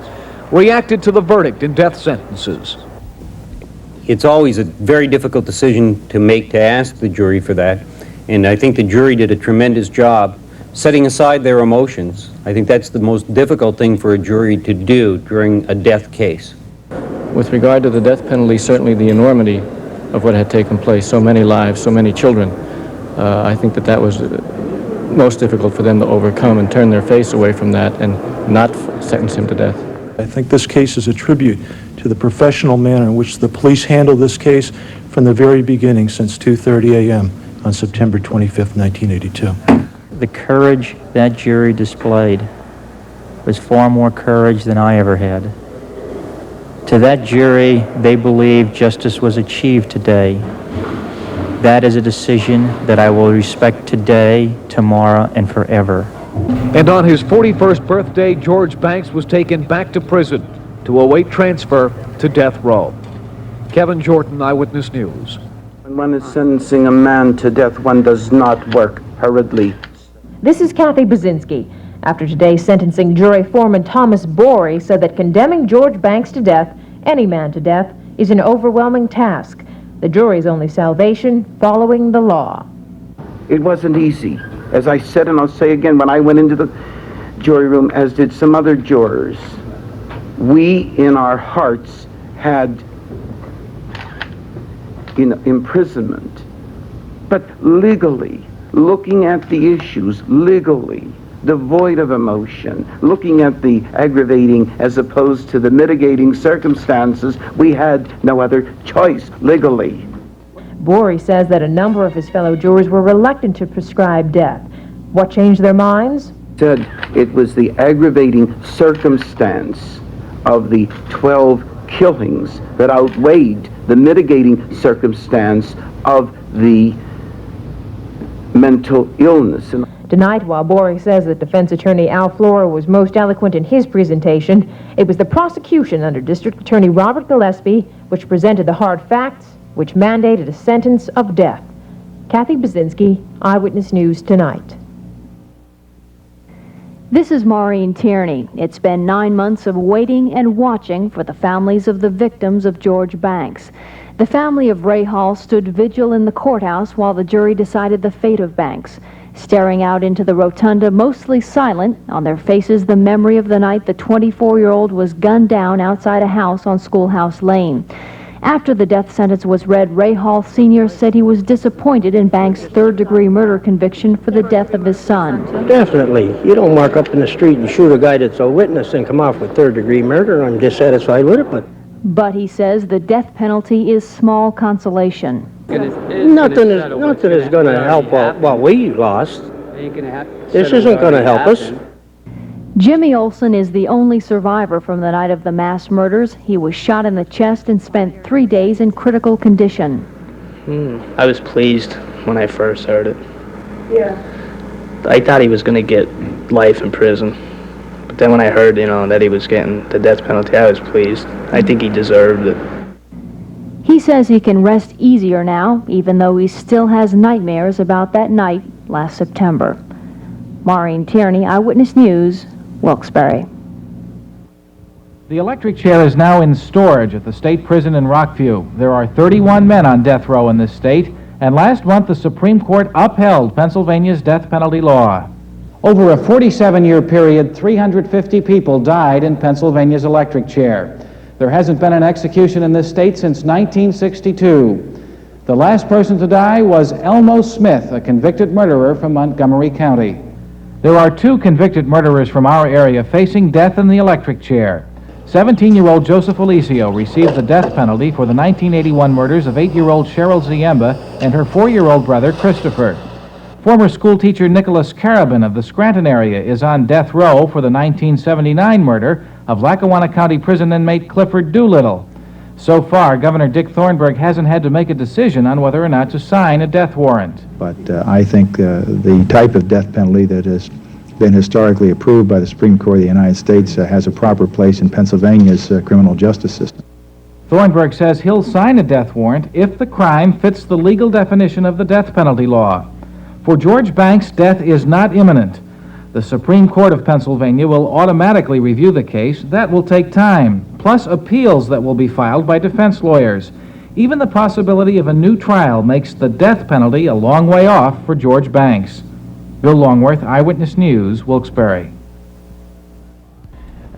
reacted to the verdict in death sentences. It's always a very difficult decision to make, to ask the jury for that, and I think the jury did a tremendous job setting aside their emotions. I think that's the most difficult thing for a jury to do during a death case. With regard to the death penalty, certainly the enormity of what had taken place, so many lives, so many children, I think that was most difficult for them to overcome and turn their face away from that and not sentence him to death. I think this case is a tribute to the professional manner in which the police handled this case from the very beginning, since 2:30 a.m. on September 25th, 1982. The courage that jury displayed was far more courage than I ever had. To that jury, they believe justice was achieved today. That is a decision that I will respect today, tomorrow, and forever. And on his 41st birthday, George Banks was taken back to prison to await transfer to death row. Kevin Jordan, Eyewitness News. When one is sentencing a man to death, one does not work hurriedly. This is Kathy Bozinski. After today's sentencing, jury foreman Thomas Borey said that condemning George Banks to death, any man to death, is an overwhelming task. The jury's only salvation, following the law. It wasn't easy. As I said, and I'll say again, when I went into the jury room, as did some other jurors, we in our hearts had imprisonment. But legally, looking at the issues legally, devoid of emotion, looking at the aggravating as opposed to the mitigating circumstances, we had no other choice legally. Borey says that a number of his fellow jurors were reluctant to prescribe death. What changed their minds? Said it was the aggravating circumstance of the 12 killings that outweighed the mitigating circumstance of the mental illness. Tonight, while Borey says that defense attorney Al Flora was most eloquent in his presentation, it was the prosecution under District Attorney Robert Gillespie which presented the hard facts which mandated a sentence of death. Kathy Bozinski, Eyewitness News Tonight. This is Maureen Tierney. It's been 9 months of waiting and watching for the families of the victims of George Banks. The family of Ray Hall stood vigil in the courthouse while the jury decided the fate of Banks. Staring out into the rotunda, mostly silent, on their faces the memory of the night the 24-year-old was gunned down outside a house on Schoolhouse Lane. After the death sentence was read, Ray Hall Sr. said he was disappointed in Banks' third-degree murder conviction for the death of his son. Definitely. You don't walk up in the street and shoot a guy that's a witness and come off with third-degree murder. I'm dissatisfied with it, But he says the death penalty is small consolation. nothing is going to help what we lost. This isn't going to help us. Jimmy Olsen is the only survivor from the night of the mass murders. He was shot in the chest and spent 3 days in critical condition. I was pleased when I first heard it. Yeah. I thought he was going to get life in prison. But then when I heard, that he was getting the death penalty, I was pleased. I think he deserved it. He says he can rest easier now, even though he still has nightmares about that night last September. Maureen Tierney, Eyewitness News, Wilkes Barre. The electric chair is now in storage at the state prison in Rockview. There are 31 men on death row in this state, and last month the Supreme Court upheld Pennsylvania's death penalty law. Over a 47-year period, 350 people died in Pennsylvania's electric chair. There hasn't been an execution in this state since 1962. The last person to die was Elmo Smith, a convicted murderer from Montgomery County. There are 2 convicted murderers from our area facing death in the electric chair. 17-year-old Joseph Alicio received the death penalty for the 1981 murders of 8-year-old Cheryl Ziemba and her 4-year-old brother Christopher. Former schoolteacher Nicholas Carabin of the Scranton area is on death row for the 1979 murder of Lackawanna County prison inmate Clifford Doolittle. So far, Governor Dick Thornburg hasn't had to make a decision on whether or not to sign a death warrant. But I think the type of death penalty that has been historically approved by the Supreme Court of the United States has a proper place in Pennsylvania's criminal justice system. Thornburg says he'll sign a death warrant if the crime fits the legal definition of the death penalty law. For George Banks, death is not imminent. The Supreme Court of Pennsylvania will automatically review the case. That will take time, plus appeals that will be filed by defense lawyers. Even the possibility of a new trial makes the death penalty a long way off for George Banks. Bill Longworth, Eyewitness News, Wilkes Barre.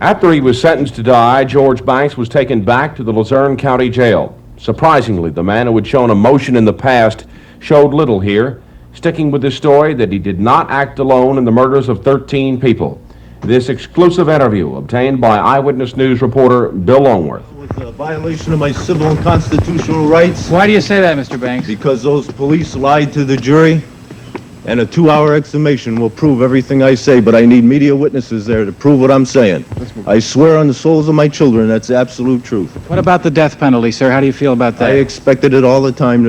After he was sentenced to die, George Banks was taken back to the Luzerne County Jail. Surprisingly, the man who had shown emotion in the past showed little here, sticking with the story that he did not act alone in the murders of 13 people. This exclusive interview obtained by Eyewitness News reporter Bill Longworth. It was a violation of my civil and constitutional rights. Why do you say that, Mr. Banks? Because those police lied to the jury, and a 2-hour exhumation will prove everything I say, but I need media witnesses there to prove what I'm saying. I swear on the souls of my children, that's the absolute truth. What about the death penalty, sir? How do you feel about that? I expected it all the time.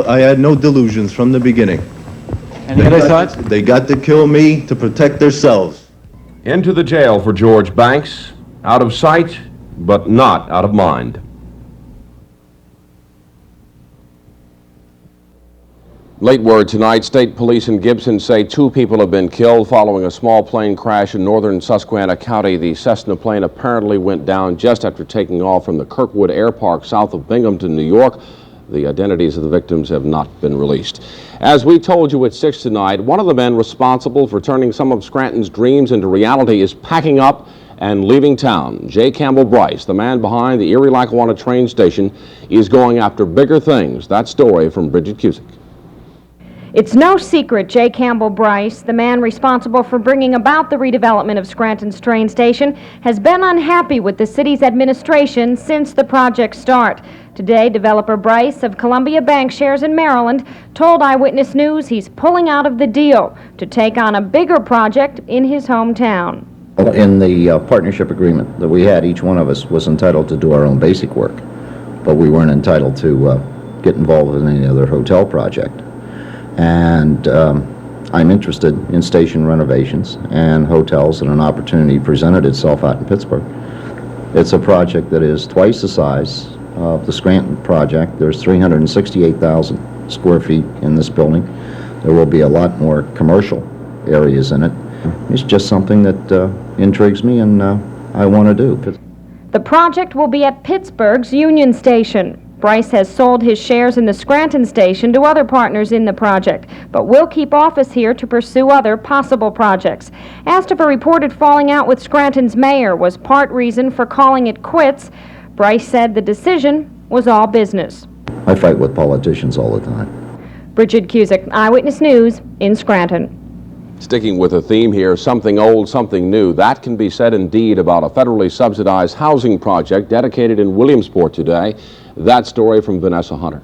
I had no delusions from the beginning. Any other thoughts? They got to kill me to protect themselves. Into the jail for George Banks, out of sight, but not out of mind. Late word tonight, state police in Gibson say 2 people have been killed following a small plane crash in northern Susquehanna County. The Cessna plane apparently went down just after taking off from the Kirkwood Air Park south of Binghamton, New York. The identities of the victims have not been released. As we told you at 6 tonight, one of the men responsible for turning some of Scranton's dreams into reality is packing up and leaving town. J. Campbell Bryce, the man behind the Erie-Lackawanna train station, is going after bigger things. That story from Bridget Cusick. It's no secret J. Campbell Bryce, the man responsible for bringing about the redevelopment of Scranton's train station, has been unhappy with the city's administration since the project's start. Today, developer Bryce of Columbia Bank shares in Maryland told Eyewitness News he's pulling out of the deal to take on a bigger project in his hometown. In the partnership agreement that we had, each one of us was entitled to do our own basic work, but we weren't entitled to get involved in any other hotel project. And I'm interested in station renovations and hotels, and an opportunity presented itself out in Pittsburgh. It's a project that is twice the size of the Scranton project. There's 368,000 square feet in this building. There will be a lot more commercial areas in it. It's just something that intrigues me, and I want to do. The project will be at Pittsburgh's Union Station. Bryce has sold his shares in the Scranton station to other partners in the project, but will keep office here to pursue other possible projects. Asked if a reported falling out with Scranton's mayor was part reason for calling it quits, Bryce said the decision was all business. I fight with politicians all the time. Bridget Cusick, Eyewitness News in Scranton. Sticking with a theme here, something old, something new. That can be said indeed about a federally subsidized housing project dedicated in Williamsport today. That story from Vanessa Hunter.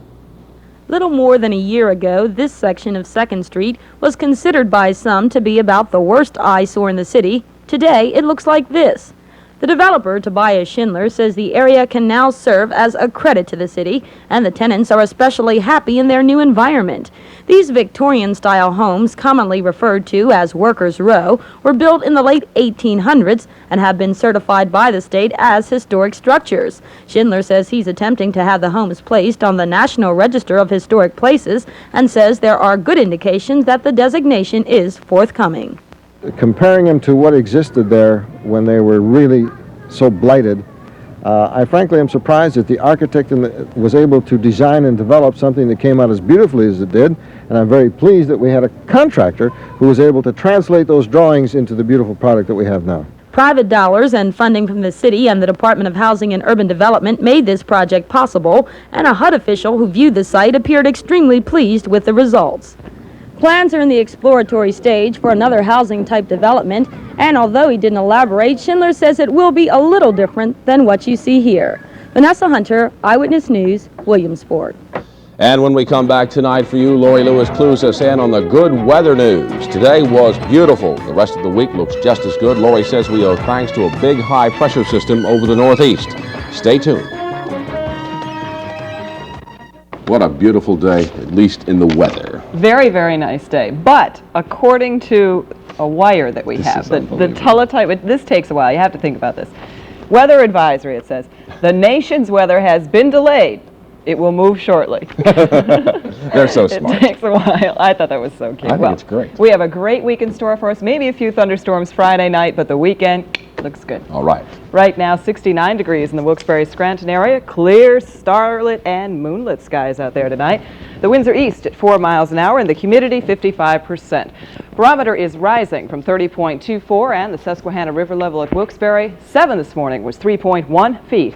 Little more than a year ago, this section of 2nd Street was considered by some to be about the worst eyesore in the city. Today, it looks like this. The developer, Tobias Schindler, says the area can now serve as a credit to the city, and the tenants are especially happy in their new environment. These Victorian-style homes, commonly referred to as Workers' Row, were built in the late 1800s and have been certified by the state as historic structures. Schindler says he's attempting to have the homes placed on the National Register of Historic Places and says there are good indications that the designation is forthcoming. comparing them to what existed there when they were really so blighted, I frankly am surprised that the architect was able to design and develop something that came out as beautifully as it did, and I'm very pleased that we had a contractor who was able to translate those drawings into the beautiful product that we have now. Private dollars and funding from the city and the Department of Housing and Urban Development made this project possible, and a HUD official who viewed the site appeared extremely pleased with the results. Plans are in the exploratory stage for another housing-type development, and although he didn't elaborate, Schindler says it will be a little different than what you see here. Vanessa Hunter, Eyewitness News, Williamsport. And when we come back tonight for you, Lorri Lewis clues us in on the good weather news. Today was beautiful. The rest of the week looks just as good. Lorri says we owe thanks to a big high-pressure system over the northeast. Stay tuned. What a beautiful day, at least in the weather. Very, very nice day. But according to a wire that we have, the teletype, this takes a while. You have to think about this. Weather advisory, it says, the nation's weather has been delayed. It will move shortly. They're so smart. It takes a while. I thought that was so cute. I think it's great. We have a great week in store for us. Maybe a few thunderstorms Friday night, but the weekend looks good. All right. Right now, 69 degrees in the Wilkes Barre Scranton area. Clear, starlit, and moonlit skies out there tonight. The winds are east at 4 miles an hour and the humidity 55%. Barometer is rising from 30.24 and the Susquehanna River level at Wilkes Barre 7 this morning was 3.1 feet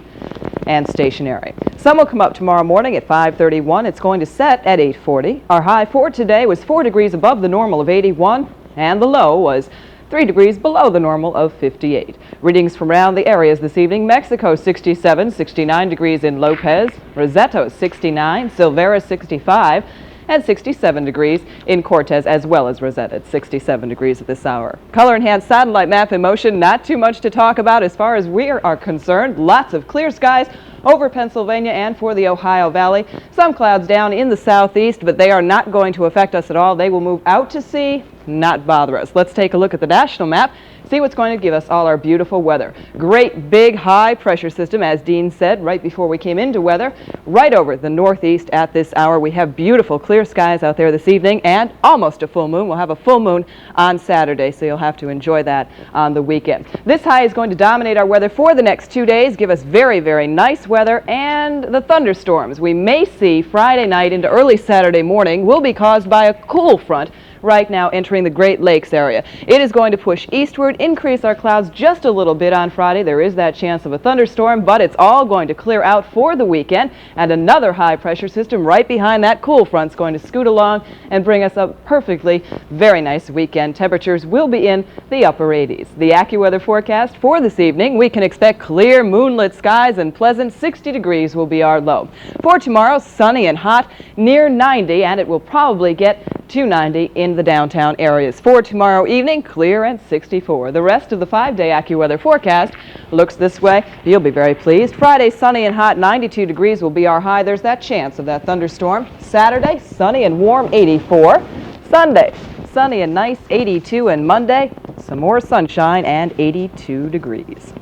and stationary. Sun will come up tomorrow morning at 5:31. It's going to set at 8:40. Our high for today was 4 degrees above the normal of 81 and the low was 3 degrees below the normal of 58. Readings from around the areas this evening: Mexico 67, 69 degrees in Lopez, Roseto 69, Silvera 65, and 67 degrees in Cortez as well as Rosetta at 67 degrees at this hour. Color-enhanced satellite map in motion. Not too much to talk about as far as we are concerned. Lots of clear skies over Pennsylvania and for the Ohio Valley. Some clouds down in the southeast, but they are not going to affect us at all. They will move out to sea, not bother us. Let's take a look at the national map, see what's going to give us all our beautiful weather. Great big high pressure system, as Dean said right before we came into weather, right over the northeast at this hour. We have beautiful clear skies out there this evening and almost a full moon. We'll have a full moon on Saturday, so you'll have to enjoy that on the weekend. This high is going to dominate our weather for the next 2 days, give us very, very nice weather, and the thunderstorms we may see Friday night into early Saturday morning will be caused by a cool front right now entering the Great Lakes area. It is going to push eastward, increase our clouds just a little bit on Friday. There is that chance of a thunderstorm, but it's all going to clear out for the weekend, and another high pressure system right behind that cool front is going to scoot along and bring us a perfectly very nice weekend. Temperatures will be in the upper 80s. The AccuWeather forecast for this evening: we can expect clear moonlit skies and pleasant 60 degrees will be our low. For tomorrow, sunny and hot, near 90, and it will probably get to 90 in the downtown areas. For tomorrow evening, clear and 64. The rest of the 5-day AccuWeather forecast looks this way. You'll be very pleased. Friday, sunny and hot, 92 degrees will be our high. There's that chance of that thunderstorm. Saturday, sunny and warm, 84. Sunday, sunny and nice, 82. And Monday, some more sunshine and 82 degrees.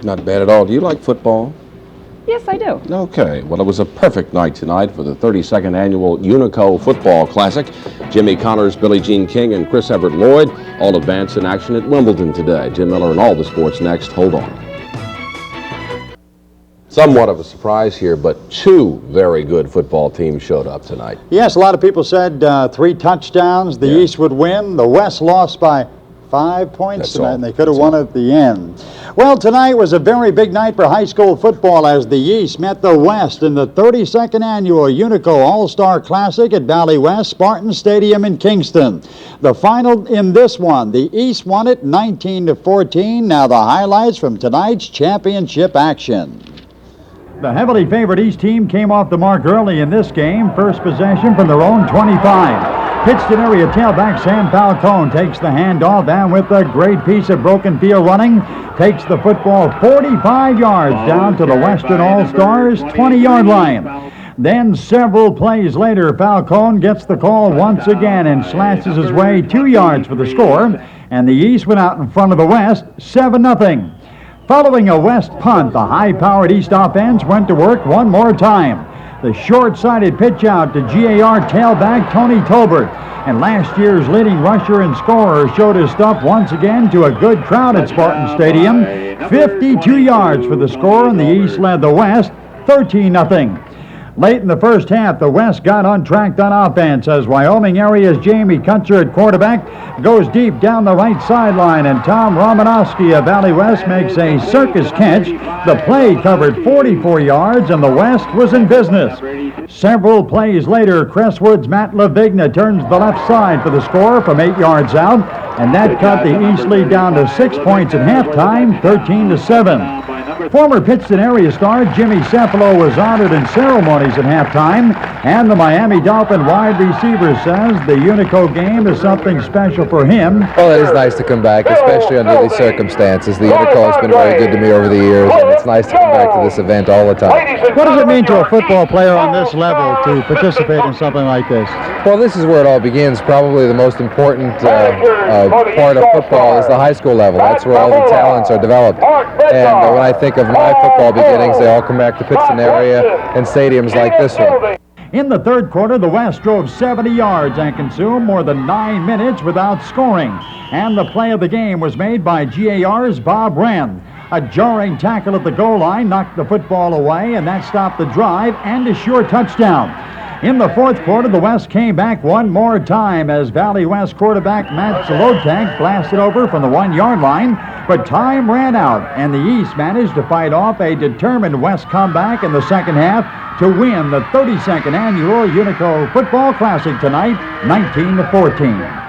Not bad at all. Do you like football? Yes, I do. Okay, well, it was a perfect night tonight for the 32nd annual Unico Football Classic. Jimmy Connors, Billie Jean King, and Chris Everett Lloyd all advance in action at Wimbledon today. Jim Miller and all the sports next. Hold on. Somewhat of a surprise here, but two very good football teams showed up tonight. Yes, a lot of people said 3 touchdowns. The East would win. The West lost by 5 points tonight, and they could have won at the end. Well, tonight was a very big night for high school football as the East met the West in the 32nd annual Unico All Star Classic at Valley West Spartan Stadium in Kingston. The final in this one, the East won it 19-14. Now the highlights from tonight's championship action. The heavily favored East team came off the mark early in this game. First possession from their own 25. Pittston area tailback Sam Falcone takes the handoff and with a great piece of broken field running, takes the football 45 yards down to the Western All-Stars 20-yard line. Then several plays later, Falcone gets the call once again and slashes his way 2 yards for the score, and the East went out in front of the West 7-0. Following a West punt, the high-powered East offense went to work one more time. The short-sided pitch out to GAR tailback Tony Tolbert. And last year's leading rusher and scorer showed his stuff once again to a good crowd at Spartan Stadium. 52 yards for the score, and the East led the West 13-0. Late in the first half, the West got untracked on offense as Wyoming area's Jamie Kutzer at quarterback goes deep down the right sideline, and Tom Romanowski of Valley West makes a circus catch. The play covered 44 yards, and the West was in business. Several plays later, Crestwood's Matt Lavigna turns the left side for the score from 8 yards out, and that cut the East lead down to 6 points at halftime, 13-7. Former Pittston area star Jimmy Cefalo was honored in ceremonies at halftime, and the Miami Dolphin wide receiver says the Unico game is something special for him. Well, it is nice to come back, especially under these circumstances. The Unico has been very good to me over the years, and it's nice to come back to this event all the time. What does it mean to a football player on this level to participate in something like this? Well, this is where it all begins. Probably the most important part of football is the high school level. That's where all the talents are developed. And when I think of my football beginnings, they all come back to Pittston area and stadiums like this one. In the third quarter, the West drove 70 yards and consumed more than 9 minutes without scoring. And the play of the game was made by GAR's Bob Wren. A jarring tackle at the goal line knocked the football away, and that stopped the drive and a sure touchdown. In the fourth quarter, the West came back one more time as Valley West quarterback Matt Zolotank blasted over from the 1-yard line, but time ran out, and the East managed to fight off a determined West comeback in the second half to win the 32nd annual Unico Football Classic tonight, 19-14.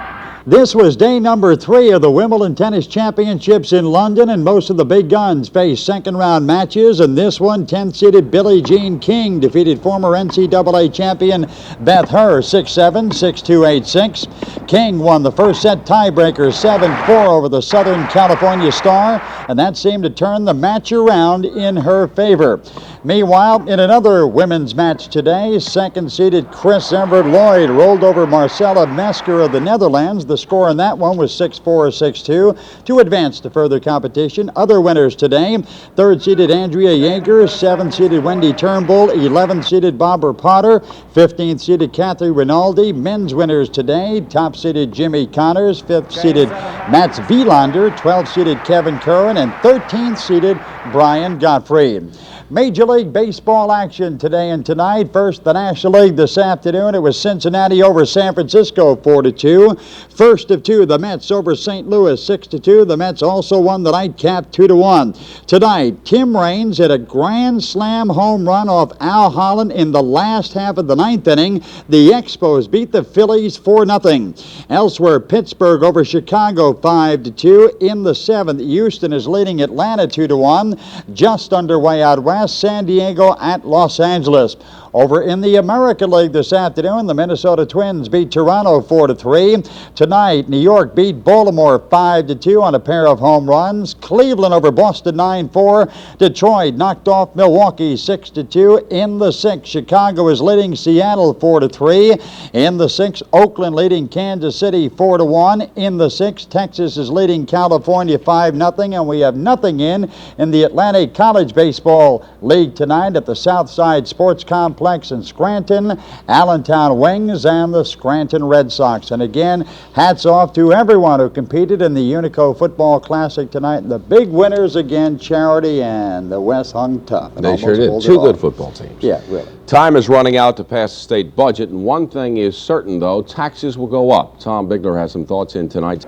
This was day number 3 of the Wimbledon Tennis Championships in London, and most of the big guns faced second-round matches. And this one, 10th-seeded Billie Jean King defeated former NCAA champion Beth Herr 6-7, 6-2, 8-6. King won the first set tiebreaker 7-4 over the Southern California star, and that seemed to turn the match around in her favor. Meanwhile, in another women's match today, second-seeded Chris Everett Lloyd rolled over Marcella Mesker of the Netherlands. The score in that one was 6-4, 6-2 to advance to further competition. Other winners today, third-seeded Andrea Yeager, seventh-seeded Wendy Turnbull, 11th-seeded Barbara Potter, 15th-seeded Kathy Rinaldi. Men's winners today, top-seeded Jimmy Connors, 5th-seeded Mats Wielander, 12th-seeded Kevin Curran, and 13th-seeded Brian Gottfried. Major League Baseball action today and tonight. First, the National League this afternoon. It was Cincinnati over San Francisco 4-2. First of 2, the Mets over St. Louis 6-2. The Mets also won the nightcap 2-1. Tonight, Tim Raines hit a grand slam home run off Al Holland in the last half of the 9th inning. The Expos beat the Phillies 4-0. Elsewhere, Pittsburgh over Chicago 5-2. In the 7th, Houston is leading Atlanta 2-1. Just underway out west, San Diego at Los Angeles. Over in the American League this afternoon, the Minnesota Twins beat Toronto 4-3. Tonight, New York beat Baltimore 5-2 on a pair of home runs. Cleveland over Boston 9-4. Detroit knocked off Milwaukee 6-2. In the 6th, Chicago is leading Seattle 4-3. In the 6th, Oakland leading Kansas City 4-1. In the 6th, Texas is leading California 5-0. And we have nothing in the Atlantic College Baseball League tonight at the Southside Sports Complex in Scranton, Allentown Wings, and the Scranton Red Sox. And again, hats off to everyone who competed in the Unico Football Classic tonight. The big winners again, Charity and the West hung tough. They sure did. Two good football teams. Yeah, really. Time is running out to pass the state budget, and one thing is certain, though, taxes will go up. Tom Bigler has some thoughts in tonight.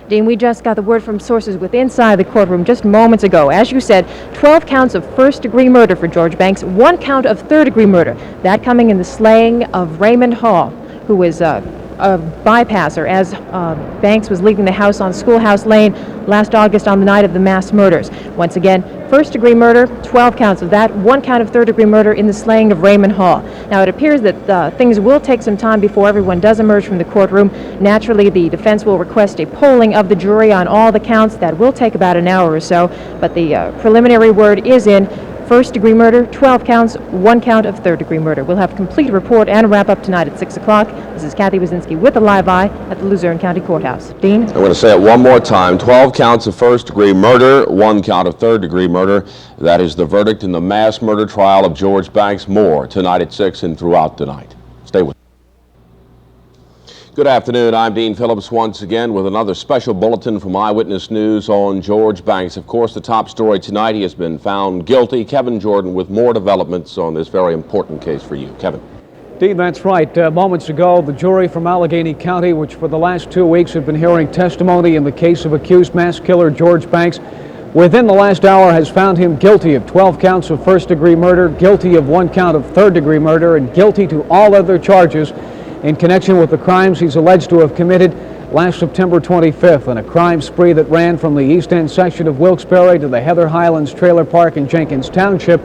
Dean, we just got the word from sources within inside the courtroom just moments ago. As you said, 12 counts of first-degree murder for George Banks, 1 count of third-degree murder. That coming in the slaying of Raymond Hall, who was a bypasser as Banks was leaving the house on Schoolhouse Lane last August on the night of the mass murders. Once again, first-degree murder, 12 counts of that, 1 count of third-degree murder in the slaying of Raymond Hall. Now, it appears that things will take some time before everyone does emerge from the courtroom. Naturally, the defense will request a polling of the jury on all the counts. That will take about an hour or so, but the preliminary word is in. first-degree murder, 12 counts, 1 count of third-degree murder. We'll have a complete report and a wrap-up tonight at 6 o'clock. This is Kathy Bozinski with a live eye at the Luzerne County Courthouse. Dean? I'm going to say it one more time. 12 counts of first-degree murder, 1 count of third-degree murder. That is the verdict in the mass murder trial of George Banks. More tonight at 6 and throughout the night. Stay with us. Good afternoon. I'm Dean Phillips once again with another special bulletin from Eyewitness News on George Banks. Of course, the top story tonight, he has been found guilty. Kevin Jordan with more developments on this very important case for you. Kevin. Dean, that's right. Moments ago, the jury from Allegheny County, which for the last 2 weeks have been hearing testimony in the case of accused mass killer George Banks, within the last hour has found him guilty of 12 counts of first-degree murder, guilty of 1 count of third-degree murder, and guilty to all other charges in connection with the crimes he's alleged to have committed last September 25th in a crime spree that ran from the East End section of Wilkes Barre to the Heather Highlands Trailer Park in Jenkins Township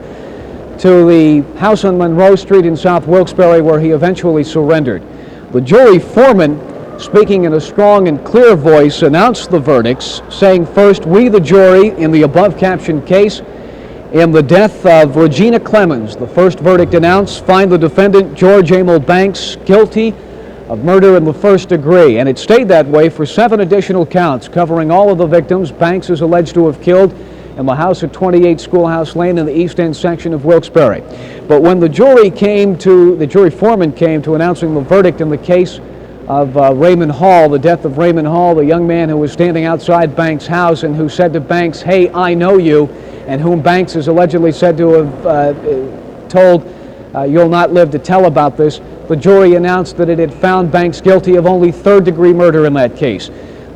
to the house on Monroe Street in South Wilkes-Barre, where he eventually surrendered. The jury foreman, speaking in a strong and clear voice, announced the verdicts, saying, "First, we, the jury, in the above-captioned case, in the death of Regina Clemens, the first verdict announced, find the defendant, George Emil Banks, guilty of murder in the first degree." And it stayed that way for 7 additional counts, covering all of the victims Banks is alleged to have killed in the house at 28 Schoolhouse Lane in the East End section of Wilkes-Barre. But when the jury foreman came to announcing the verdict in the case of Raymond Hall, the death of Raymond Hall, the young man who was standing outside Banks' house and who said to Banks, "Hey, I know you," and whom Banks is allegedly said to have told, "You'll not live to tell about this," the jury announced that it had found Banks guilty of only third-degree murder in that case.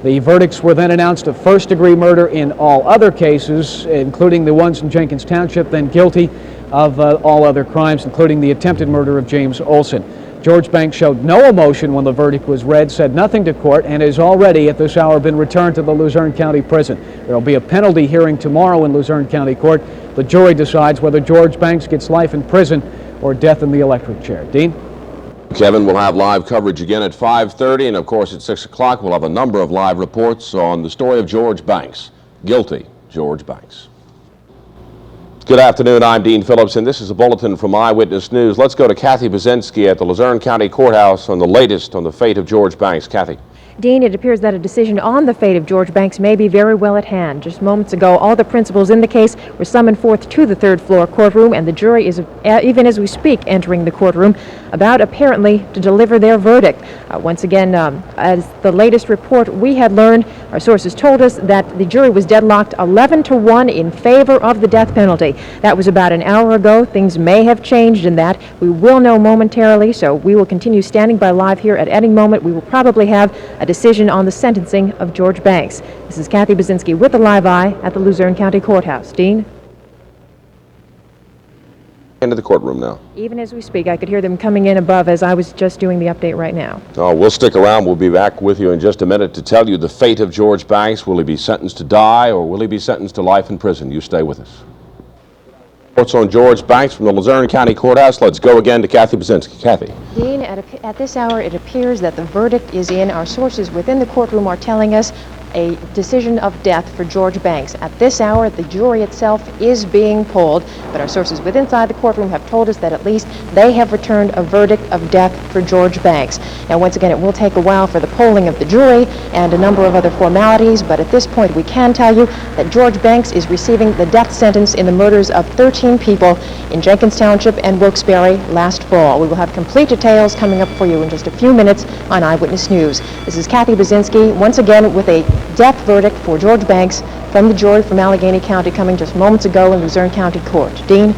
The verdicts were then announced of first-degree murder in all other cases, including the ones in Jenkins Township, then guilty of all other crimes, including the attempted murder of James Olson. George Banks showed no emotion when the verdict was read, said nothing to court, and has already at this hour been returned to the Luzerne County Prison. There will be a penalty hearing tomorrow in Luzerne County Court. The jury decides whether George Banks gets life in prison or death in the electric chair. Dean? Kevin will have live coverage again at 5:30, and of course at 6 o'clock we'll have a number of live reports on the story of George Banks. Guilty George Banks. Good afternoon, I'm Dean Phillips, and this is a bulletin from Eyewitness News. Let's go to Kathy Bozinski at the Luzerne County Courthouse on the latest on the fate of George Banks. Kathy. Dean, it appears that a decision on the fate of George Banks may be very well at hand. Just moments ago, all the principals in the case were summoned forth to the third-floor courtroom, and the jury is, even as we speak, entering the courtroom, about apparently to deliver their verdict. Once again, as the latest report we had learned, our sources told us that the jury was deadlocked 11-1 in favor of the death penalty. That was about an hour ago. Things may have changed in that. We will know momentarily, so we will continue standing by live here. At any moment, we will probably have a decision on the sentencing of George Banks. This is Kathy Bozinski with the live eye at the Luzerne County Courthouse. Dean? Into the courtroom now. Even as we speak, I could hear them coming in above as I was just doing the update right now. Oh, we'll stick around. We'll be back with you in just a minute to tell you the fate of George Banks. Will he be sentenced to die or will he be sentenced to life in prison? You stay with us. Reports on George Banks from the Luzerne County Courthouse. Let's go again to Kathy Bozinski. Kathy. Dean, at this hour, it appears that the verdict is in. Our sources within the courtroom are telling us a decision of death for George Banks. At this hour, the jury itself is being polled, but our sources within inside the courtroom have told us that at least they have returned a verdict of death for George Banks. Now, once again, it will take a while for the polling of the jury and a number of other formalities, but at this point, we can tell you that George Banks is receiving the death sentence in the murders of 13 people in Jenkins Township and Wilkes-Barre last fall. We will have complete details coming up for you in just a few minutes on Eyewitness News. This is Kathy Bozinski, once again with a death verdict for George Banks from the jury from Allegheny County coming just moments ago in Luzerne County Court. Dean?